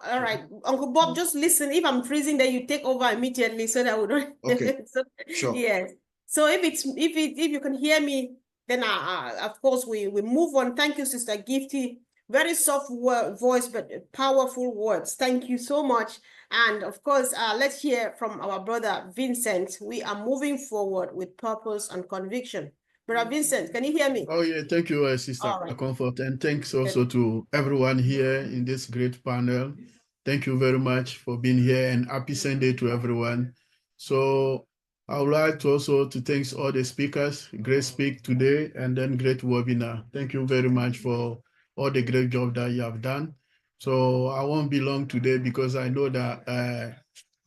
All right. Uncle Bob, just listen. If I'm freezing, then you take over immediately so that we don't. Okay. So, Sure. yes. So if you can hear me, then of course we move on. Thank you, Sister Gifty. Very soft voice, but powerful words. Thank you so much. And of course, let's hear from our brother Vincent. We are moving forward with purpose and conviction. Brother Vincent, can you hear me? Oh, yeah. Thank you, Sister All right. Comfort. And thanks also to everyone here in this great panel. Thank you very much for being here and happy Sunday to everyone. So I would like to also to thank all the speakers, great speak today, and then great webinar. Thank you very much for all the great job that you have done. So I won't be long today because I know that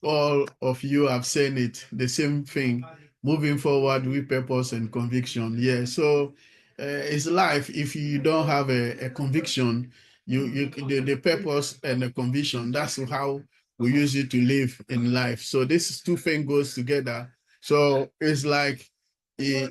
all of you have said it, the same thing, moving forward with purpose and conviction. Yeah, so it's life. If you don't have a conviction, the purpose and the conviction, that's how we use it to live in life. So this two things goes together. So it's like a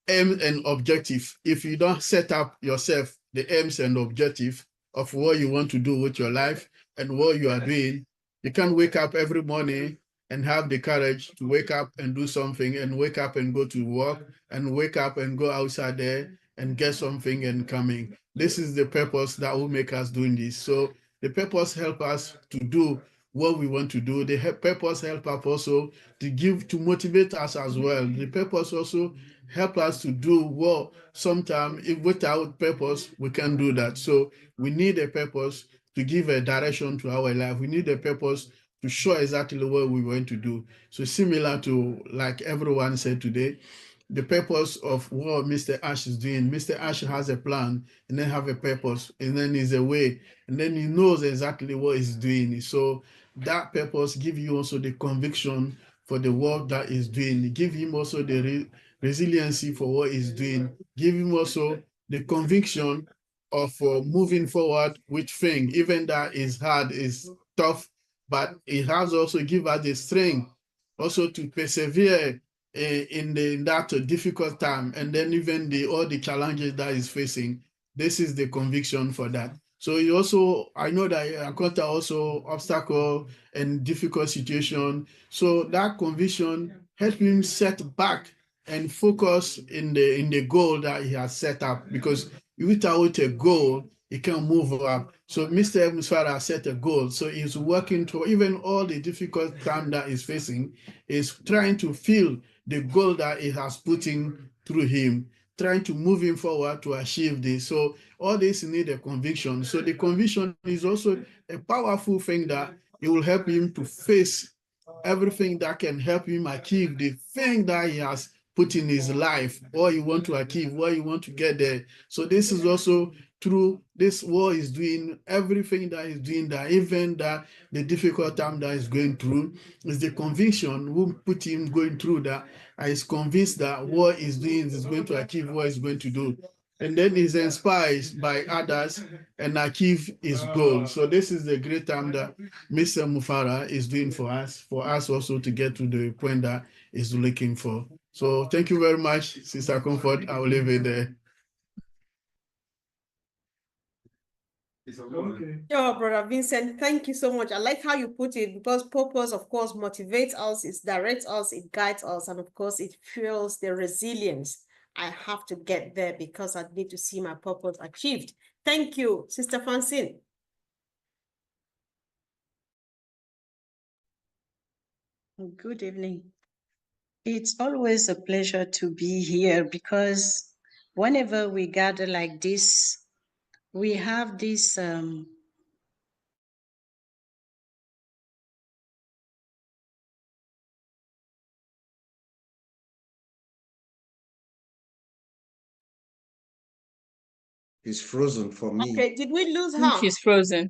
aim and objective. If you don't set up yourself the aims and objective of what you want to do with your life and what you are doing, you can't wake up every morning and have the courage to wake up and do something and wake up and go to work and wake up and go outside there and get something and coming. This is the purpose that will make us doing this. So the purpose help us to do what we want to do. The purpose help us also to motivate us as well. The purpose also help us to do what sometimes if without purpose, we can't do that. So we need a purpose to give a direction to our life. We need a purpose to show exactly what we want to do. So similar to like everyone said today, the purpose of what Mr. Ash is doing. Mr. Ash has a plan and then have a purpose and then is a way and then he knows exactly what he's doing. So that purpose give you also the conviction for the work that he's doing. Give him also the resiliency for what he's doing. Give him also the conviction of moving forward with things, even that is hard, is tough, but it has also give us the strength also to persevere in that difficult time, and then even all the challenges that is facing. This is the conviction for that. So you also, I know that you encounter also obstacle and difficult situation. So that conviction helps him set back and focus in the goal that he has set up, because without a goal, he can't move up. So Mr. Musfara set a goal. So he's working to even all the difficult time that he's facing, is trying to feel the goal that he has put in through him, trying to move him forward to achieve this. So all this need a conviction. So the conviction is also a powerful thing that it will help him to face everything that can help him achieve the thing that he has put in his life, what he want to achieve, what he want to get there. So this is also through this what he's doing, everything that he's doing, that even that the difficult time that he's going through is the conviction who put him going through that. Is convinced that what he's doing is going to achieve what he's going to do. And then he's inspired by others and achieve his goal. So this is the great time that Mr. Mufara is doing for us also to get to the point that he's looking for. So thank you very much, Sister Comfort. I will leave it there. Oh, Brother Vincent, thank you so much. I like how you put it, because purpose, of course, motivates us, it directs us, it guides us, and of course, it fuels the resilience. I have to get there because I need to see my purpose achieved. Thank you, Sister Francine. Good evening. It's always a pleasure to be here, because whenever we gather like this, we have this He's frozen for me. Okay, did we lose I think her? she's frozen.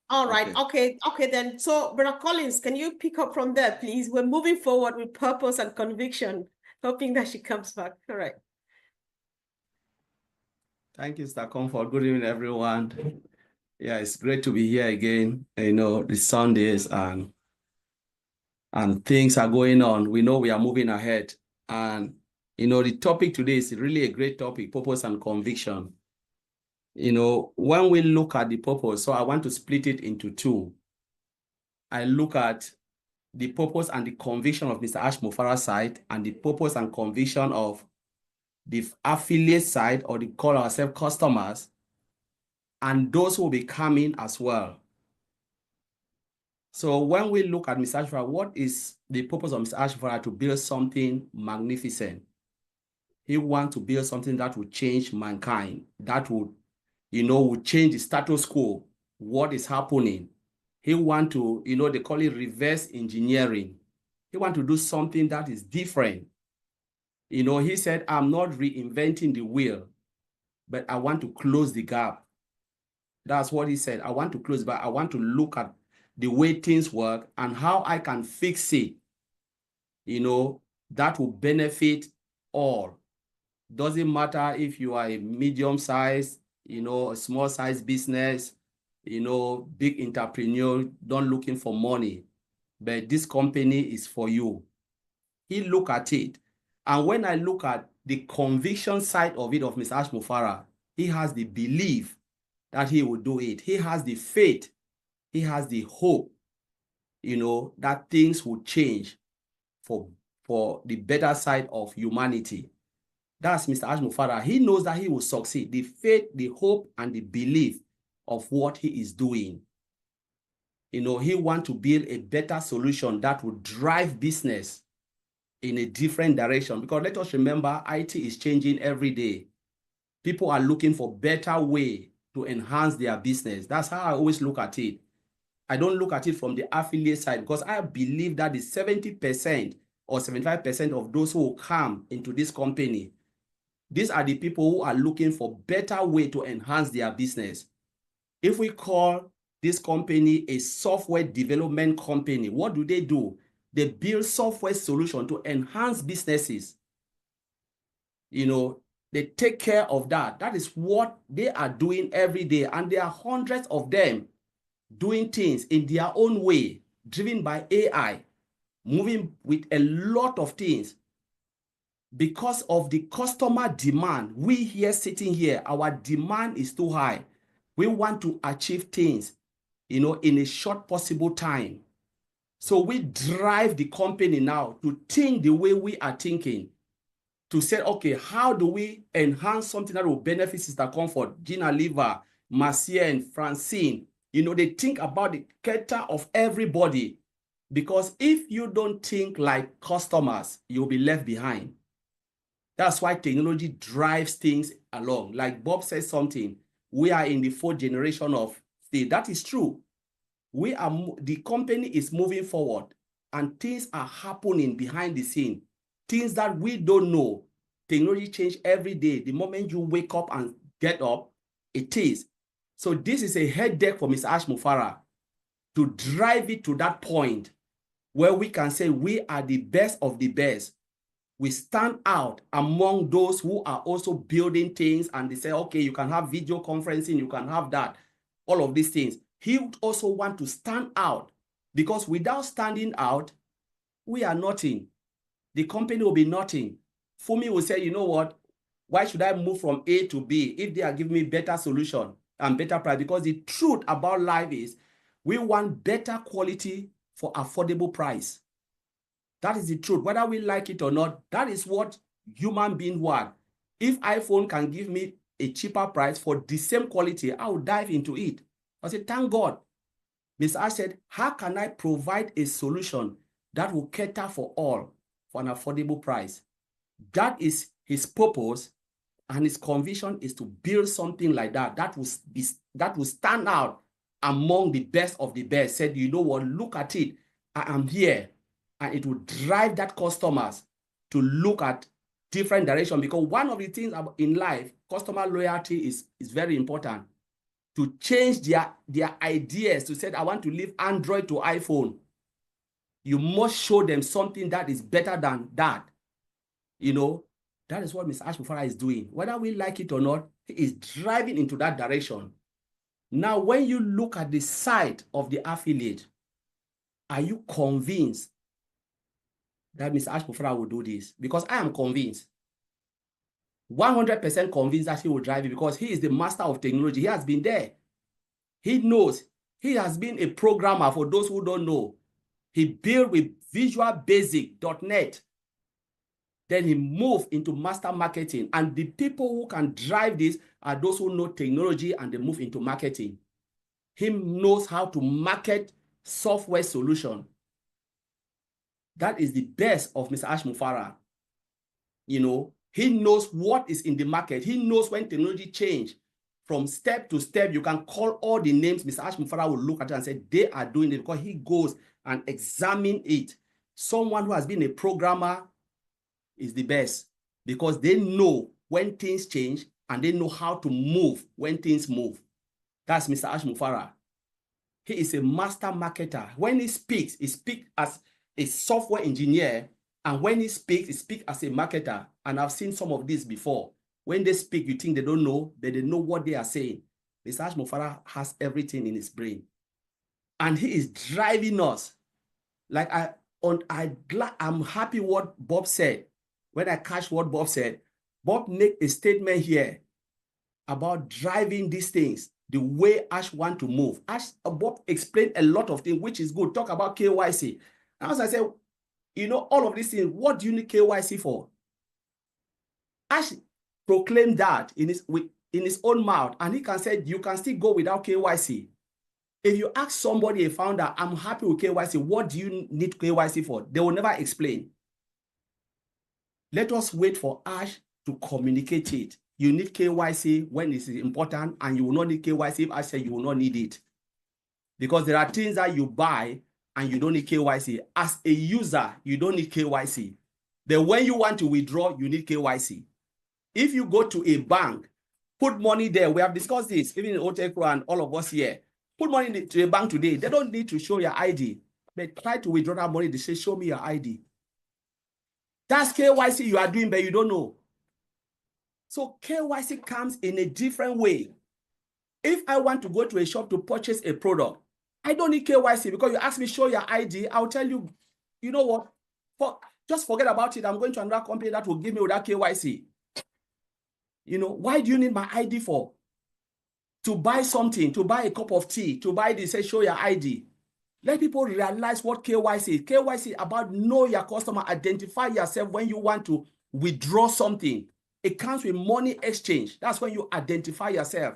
All right, okay then. So, Brother Collins, can you pick up from there, please? We're moving forward with purpose and conviction, hoping that she comes back. All right. Thank you, Mr. Comfort. Good evening, everyone. Yeah, it's great to be here again. You know, the Sundays and things are going on. We know we are moving ahead. And, you know, the topic today is really a great topic, purpose and conviction. You know, when we look at the purpose, so I want to split it into two. I look at the purpose and the conviction of Mr. Ash Mufara's side, and the purpose and conviction of the affiliate side, or the call ourselves customers, and those who will be coming as well. So when we look at Mr. Ashford, what is the purpose of Mr. Ashford? To build something magnificent. He wants to build something that will change mankind, that would, you know, will change the status quo, what is happening. He wants to, you know, they call it reverse engineering. He wants to do something that is different. You know, he said, I'm not reinventing the wheel, but I want to close the gap. That's what he said. I want to close, but I want to look at the way things work and how I can fix it. You know, that will benefit all. Doesn't matter if you are a medium size, you know, a small size business, you know, big entrepreneur, don't looking for money, but this company is for you. He look at it. And when I look at the conviction side of it of Mr. Ashmufara, he has the belief that he will do it. He has the faith. He has the hope, you know, that things will change for the better side of humanity. That's Mr. Ashmufara. He knows that he will succeed. The faith, the hope, and the belief of what he is doing. You know, he wants to build a better solution that will drive business in a different direction. Because let us remember, IT is changing every day. People are looking for better way to enhance their business. That's how I always look at it. I don't look at it from the affiliate side, because I believe that the 70% or 75% of those who will come into this company, these are the people who are looking for better way to enhance their business. If we call this company a software development company, what do? They build software solution to enhance businesses. You know, they take care of that. That is what they are doing every day. And there are hundreds of them doing things in their own way, driven by AI, moving with a lot of things. Because of the customer demand, we here sitting here, our demand is too high. We want to achieve things, you know, in a short possible time. So we drive the company now to think the way we are thinking, to say, okay, how do we enhance something that will benefit Sister Comfort, Gina Liva, Marcienne, Francine? You know, they think about the character of everybody, because if you don't think like customers, you'll be left behind. That's why technology drives things along. Like Bob says something, we are in the 4th generation of state. That is true. The company is moving forward and things are happening behind the scene. Things that we don't know. Technology change every day. The moment you wake up and get up, it is. So this is a headache for Mr. Ashmufara to drive it to that point where we can say we are the best of the best. We stand out among those who are also building things, and they say, okay, you can have video conferencing, you can have that, all of these things. He would also want to stand out, because without standing out, we are nothing. The company will be nothing. Fumi will say, you know what? Why should I move from A to B if they are giving me better solution and better price? Because the truth about life is we want better quality for affordable price. That is the truth. Whether we like it or not, that is what human beings want. If iPhone can give me a cheaper price for the same quality, I will dive into it. I said, thank God. Mr. Ash said, how can I provide a solution that will cater for all for an affordable price? That is his purpose, and his conviction is to build something like that, that will stand out among the best of the best. Said, you know what, look at it. I am here. And it will drive that customers to look at different direction, because one of the things in life, customer loyalty is very important. To change their ideas, to say, I want to leave Android to iPhone. You must show them something that is better than that. You know, that is what Mr. Ashmufara is doing. Whether we like it or not, he is driving into that direction. Now, when you look at the side of the affiliate, are you convinced that Mr. Ashmufara will do this? Because I am convinced, 100% convinced that he will drive it, because he is the master of technology. He has been there. He knows. He has been a programmer. For those who don't know, he built with Visual Basic.net. Then he moved into master marketing. And the people who can drive this are those who know technology and they move into marketing. He knows how to market software solution. That is the best of Mr. Ashmufara. You know, he knows what is in the market. He knows when technology change from step to step. You can call all the names. Mr. Ashmufara will look at it and say, they are doing it, because he goes and examine it. Someone who has been a programmer is the best because they know when things change and they know how to move when things move. That's Mr. Ash Mufara. He is a master marketer. When he speaks as a software engineer, and when he speaks as a marketer. And I've seen some of this before. When they speak, you think they don't know, but they know what they are saying. Mr. Ash Mufara has everything in his brain. And he is driving us. Like I'm happy what Bob said. When I catch what Bob said, Bob made a statement here about driving these things the way Ash want to move. Bob explained a lot of things, which is good. Talk about KYC. And as I said, you know, all of these things, what do you need KYC for? Ash proclaimed that in his own mouth, and he can say you can still go without KYC. If you ask somebody, a founder, I'm happy with KYC, what do you need KYC for? They will never explain. Let us wait for Ash to communicate it. You need KYC when it's important, and you will not need KYC if Ash said you will not need it. Because there are things that you buy and you don't need KYC. As a user, you don't need KYC. Then when you want to withdraw, you need KYC. If you go to a bank, put money there. We have discussed this, even in Otekro and all of us here. Put money to a bank today. They don't need to show your ID. But try to withdraw that money. They say, show me your ID. That's KYC you are doing, but you don't know. So KYC comes in a different way. If I want to go to a shop to purchase a product, I don't need KYC because you ask me, show your ID. I'll tell you, you know what? Just forget about it. I'm going to another company that will give me without KYC. You know, why do you need my ID for? To buy something, to buy a cup of tea, to buy this, say, show your ID. Let people realize what KYC is. KYC is about know your customer, identify yourself when you want to withdraw something. It comes with money exchange. That's when you identify yourself.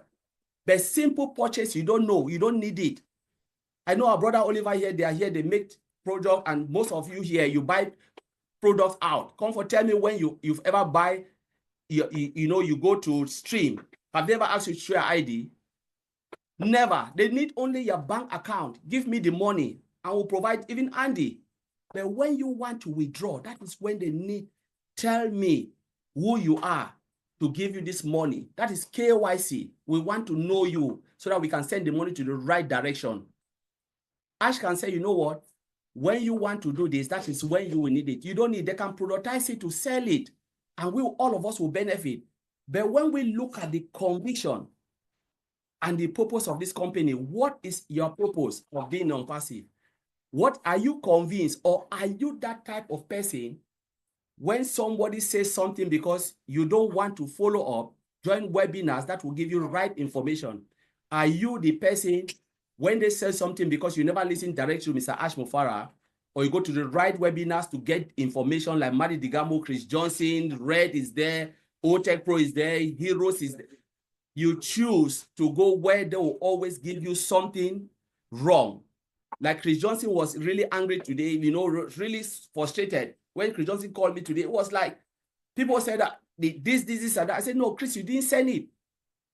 But simple purchase, you don't know, you don't need it. I know our brother Oliver here, they are here, they make product, and most of you here, you buy products out. Comfort, tell me when you've ever buy, you go to stream. Have they ever asked you to share ID? Never. They need only your bank account. Give me the money. I will provide even Andy. But when you want to withdraw, that is when they need, tell me who you are to give you this money. That is KYC. We want to know you so that we can send the money to the right direction. Ash can say, you know what? When you want to do this, that is when you will need it. You don't need, they can productize it to sell it. And all of us will benefit. But when we look at the conviction and the purpose of this company, what is your purpose of being non-passive? What are you convinced, or are you that type of person when somebody says something because you don't want to follow up, join webinars that will give you right information? Are you the person when they say something because you never listen directly to Mr. Ash Mufara, or you go to the right webinars to get information like Madi Digamo, Chris Johnson, Red is there, OTech Pro is there, Heroes is there. You choose to go where they will always give you something wrong. Like Chris Johnson was really angry today, really frustrated. When Chris Johnson called me today, it was like, people said that this, and that. I said, no, Chris, you didn't send it.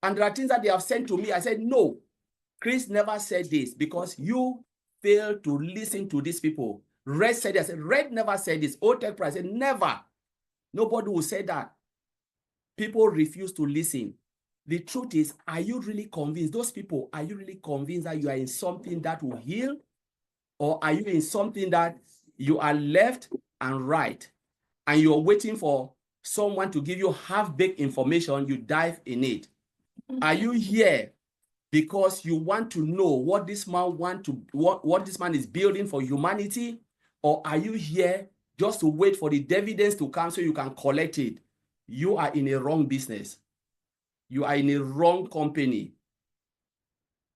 And there are things that they have sent to me. I said, no, Chris never said this because you failed to listen to these people. Red said this. I said, Red never said this. OTech Pro, I said, never. Nobody will say that. People refuse to listen. The truth is, are you really convinced? Those people, are you really convinced that you are in something that will heal? Or are you in something that you are left and right, and you're waiting for someone to give you half-baked information, you dive in it? Are you here because you want to know what this man what this man is building for humanity? Or are you here just to wait for the dividends to come so you can collect it? You are in a wrong business. You are in a wrong company.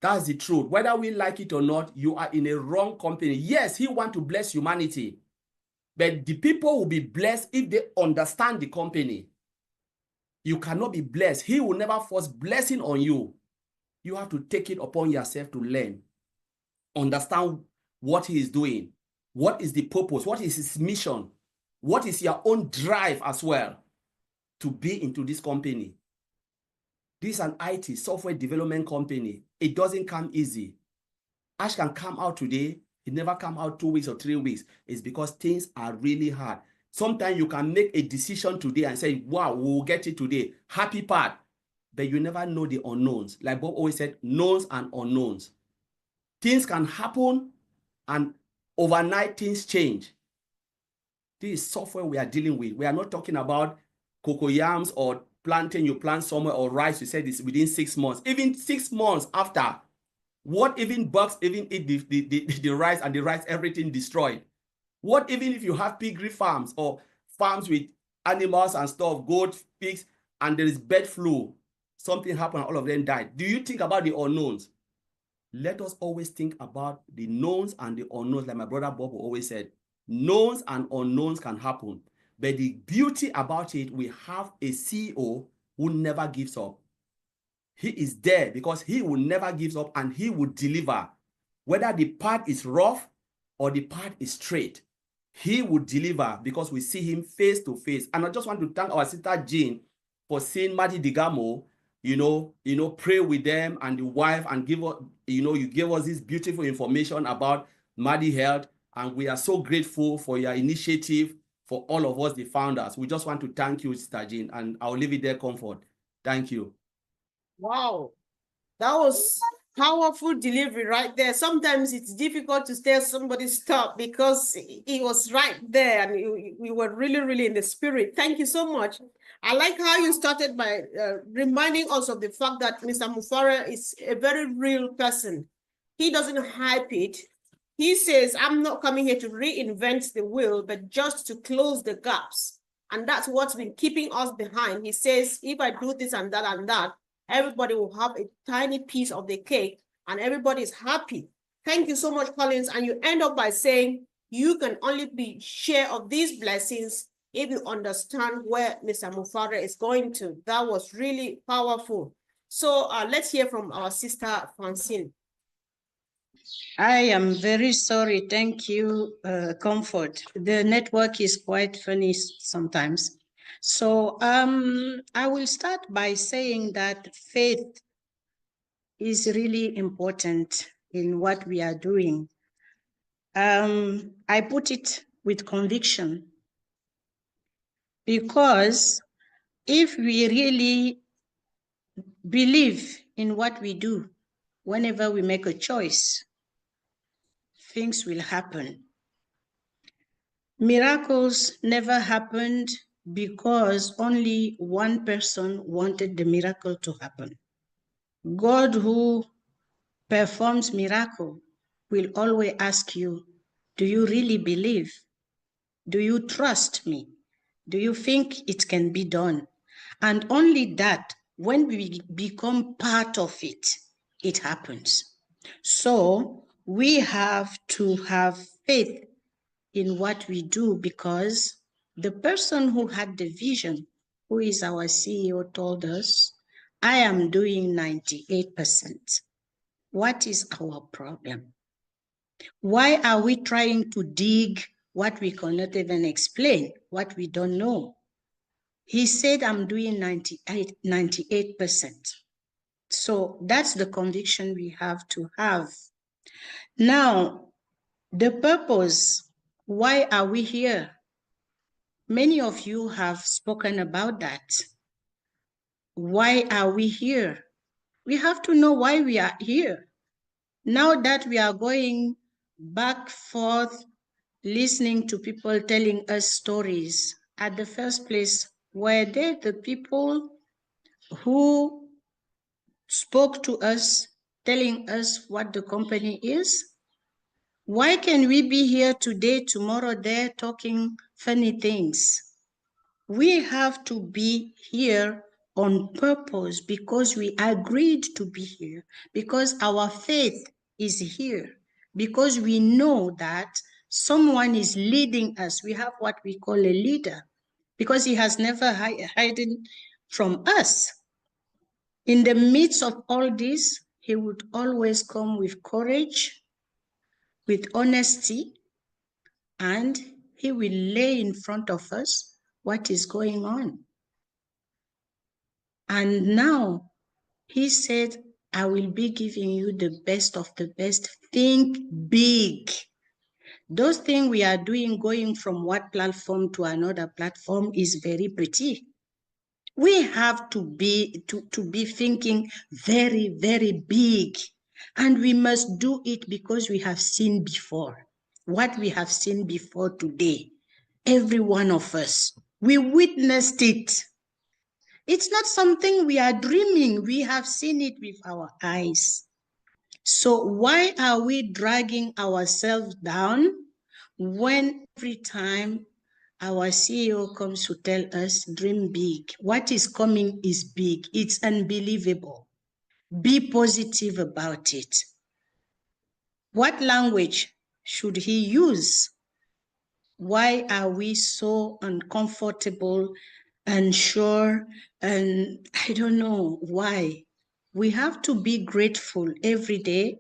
That's the truth. Whether we like it or not, you are in a wrong company. Yes, he wants to bless humanity, but the people will be blessed if they understand the company. You cannot be blessed. He will never force blessing on you. You have to take it upon yourself to learn. Understand what he is doing. What is the purpose? What is his mission? What is your own drive as well to be into this company? This is an IT software development company. It doesn't come easy. Ash can come out today It never come out 2 weeks or 3 weeks. It's because things are really hard. Sometimes you can make a decision today and say, wow, we'll get it today. Happy part. But you never know the unknowns. Like Bob always said, knowns and unknowns. Things can happen and overnight things change. This is software we are dealing with. We are not talking about cocoyams or planting, you plant somewhere, or rice, you said this within 6 months. Even 6 months after, what even bugs even eat the rice, and the rice, everything destroyed? What even if you have piggery farms or farms with animals and stuff, goats, pigs, and there is bird flu, something happened, all of them died. Do you think about the unknowns? Let us always think about the knowns and the unknowns, like my brother Bob always said. Knowns and unknowns can happen, but the beauty about it, we have a CEO who never gives up. He is there because he will never give up, and he will deliver. Whether the path is rough or the path is straight, he will deliver because we see him face to face. And I just want to thank our sister Jean for seeing Marty Digamo, pray with them and the wife, and give us, you gave us this beautiful information about Marty Health. And we are so grateful for your initiative, for all of us, the founders. We just want to thank you, Sister Jean, and I'll leave it there, Comfort. Thank you. Wow, that was powerful delivery right there. Sometimes it's difficult to tell somebody stop because it was right there, and we were really, really in the spirit. Thank you so much. I like how you started by reminding us of the fact that Mr. Mufara is a very real person. He doesn't hype it. He says, I'm not coming here to reinvent the wheel, but just to close the gaps. And that's what's been keeping us behind. He says, if I do this and that, everybody will have a tiny piece of the cake and everybody is happy. Thank you so much, Collins. And you end up by saying, you can only be share of these blessings if you understand where Mr. Mufara is going to. That was really powerful. So let's hear from our sister, Francine. I am very sorry. Thank you, Comfort. The network is quite funny sometimes. So I will start by saying that faith is really important in what we are doing. I put it with conviction, because if we really believe in what we do, whenever we make a choice, things will happen. Miracles never happened because only one person wanted the miracle to happen. God, who performs miracle, will always ask you, do you really believe? Do you trust me? Do you think it can be done? And only that, when we become part of it, it happens. So we have to have faith in what we do, because the person who had the vision, who is our CEO, told us, I am doing 98%. What is our problem? Why are we trying to dig what we cannot even explain, what we don't know? He said, I'm doing 98%. So that's the conviction we have to have. Now, the purpose, why are we here? Many of you have spoken about that. Why are we here? We have to know why we are here. Now that we are going back forth, listening to people telling us stories, at the first place, were they the people who spoke to us, telling us what the company is? Why can we be here today, tomorrow there, talking funny things? We have to be here on purpose because we agreed to be here, because our faith is here, because we know that someone is leading us. We have what we call a leader, because he has never hidden from us. In the midst of all this, he would always come with courage, with honesty, and he will lay in front of us what is going on. And now he said, I will be giving you the best of the best. Think big. Those things we are doing, going from one platform to another platform, is very pretty. We have to be thinking very, very big, and we must do it because we have seen before. What we have seen before today, every one of us, we witnessed it. It's not something we are dreaming. We have seen it with our eyes. So why are we dragging ourselves down when every time our CEO comes to tell us, dream big? What is coming is big. It's unbelievable. Be positive about it. What language should he use? Why are we so uncomfortable, unsure, and I don't know why? We have to be grateful every day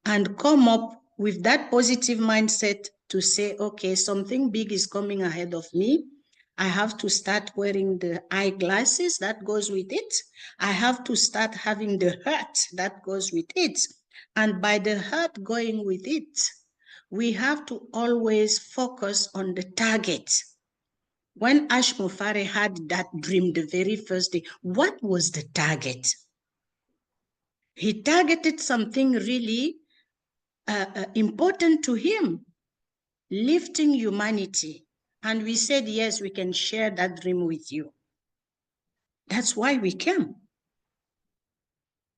and come up with that positive mindset to say, okay, something big is coming ahead of me. I have to start wearing the eyeglasses that goes with it. I have to start having the heart that goes with it. And by the heart going with it, we have to always focus on the target. When Ash Mufare had that dream the very first day, what was the target? He targeted something really important to him, lifting humanity. And we said, yes, we can share that dream with you. That's why we came.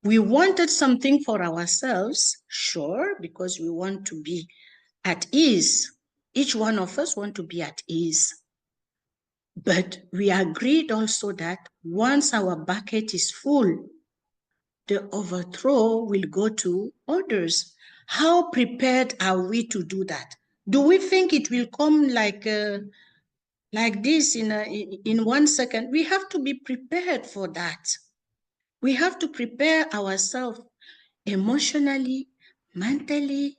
We wanted something for ourselves, sure, because we want to be at ease. Each one of us want to be at ease. But we agreed also that once our bucket is full, the overthrow will go to others. How prepared are we to do that? Do we think it will come like this in 1 second? We have to be prepared for that. We have to prepare ourselves emotionally, mentally,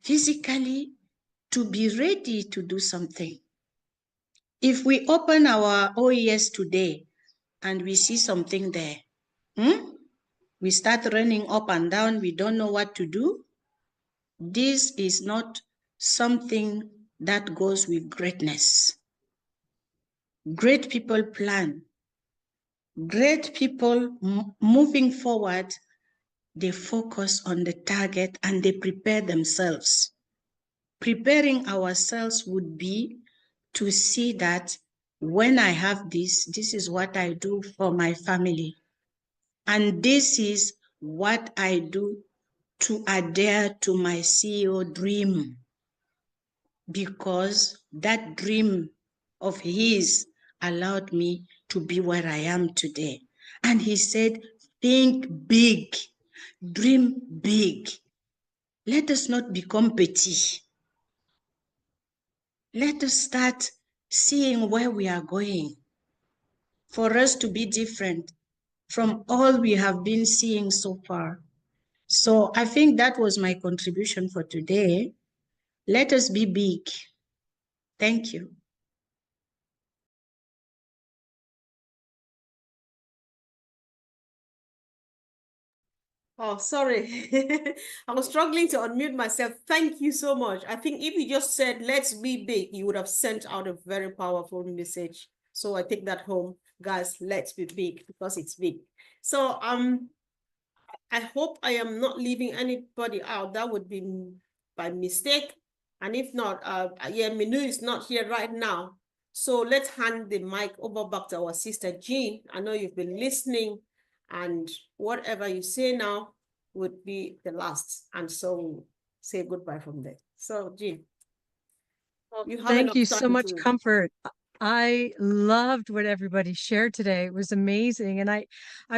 physically, to be ready to do something. If we open our OES today and we see something there, we start running up and down, we don't know what to do. This is not something that goes with greatness. Great people plan. Great people moving forward, they focus on the target and they prepare themselves. Preparing ourselves would be to see that when I have this, this is what I do for my family. And this is what I do to adhere to my CEO dream. Because that dream of his allowed me to be where I am today. And he said, think big, dream big. Let us not become petty. Let us start seeing where we are going for us to be different from all we have been seeing so far. So I think that was my contribution for today. Let us be big. Thank you. Oh, sorry. I was struggling to unmute myself. Thank you so much. I think if you just said, let's be big, you would have sent out a very powerful message. So I take that home. Guys, let's be big because it's big. So I hope I am not leaving anybody out. That would be by mistake. And if not, yeah, Minu is not here right now. So let's hand the mic over back to our sister Jean. I know you've been listening, and whatever you say now would be the last. And so we'll say goodbye from there. So Jean, you have Thank enough you so time much, to... Comfort. I loved what everybody shared today. It was amazing. And I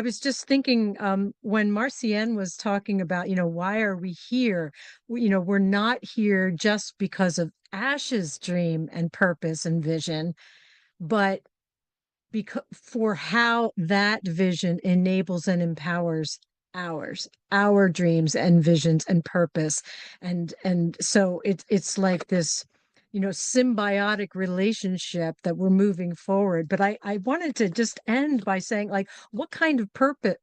was just thinking when Marcienne was talking about, why are we here? We're not here just because of Ash's dream and purpose and vision, but because for how that vision enables and empowers our dreams and visions and purpose. And so it's like this symbiotic relationship that we're moving forward. But I wanted to just end by saying, like, what kind of person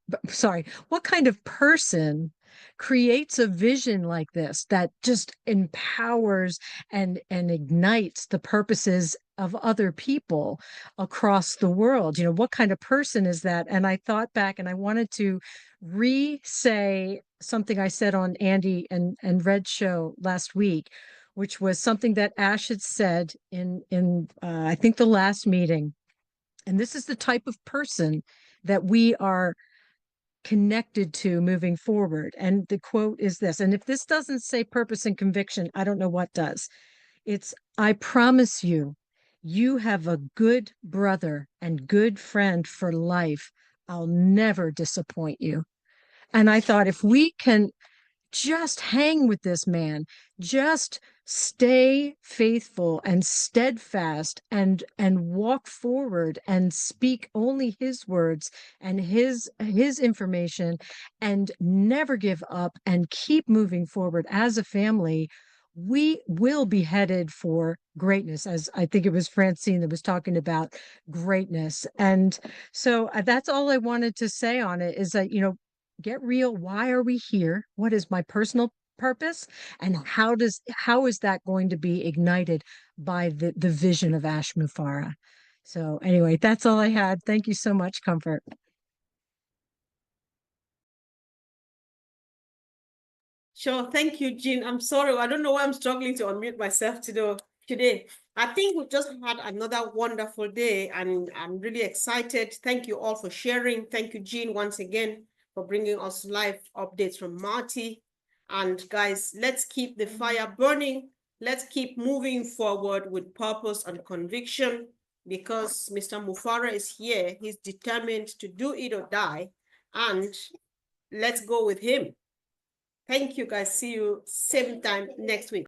creates a vision like this that just empowers and ignites the purposes of other people across the world. What kind of person is that? And I thought back and I wanted to re-say something I said on Andy and Red's show last week, which was something that Ash had said in I think the last meeting. And this is the type of person that we are connected to moving forward. And the quote is this, and if this doesn't say purpose and conviction, I don't know what does. It's, I promise you, you have a good brother and good friend for life. I'll never disappoint you. And I thought, if we can just hang with this man, just stay faithful and steadfast and walk forward and speak only his words and his information and never give up and keep moving forward as a family, we will be headed for greatness. As I think it was Francine that was talking about greatness. And so that's all I wanted to say on it, is that, get real. Why are we here? What is my personal purpose? And how is that going to be ignited by the vision of Ash Mufareh? So anyway, that's all I had. Thank you so much, Comfort. Sure. Thank you, Jean. I'm sorry. I don't know why I'm struggling to unmute myself today. I think we've just had another wonderful day, and I'm really excited. Thank you all for sharing. Thank you, Jean, once again, for bringing us live updates from Marty. And guys, let's keep the fire burning. Let's keep moving forward with purpose and conviction, because Mr. Mufareh is here. He's determined to do it or die. And let's go with him. Thank you, guys. See you same time next week.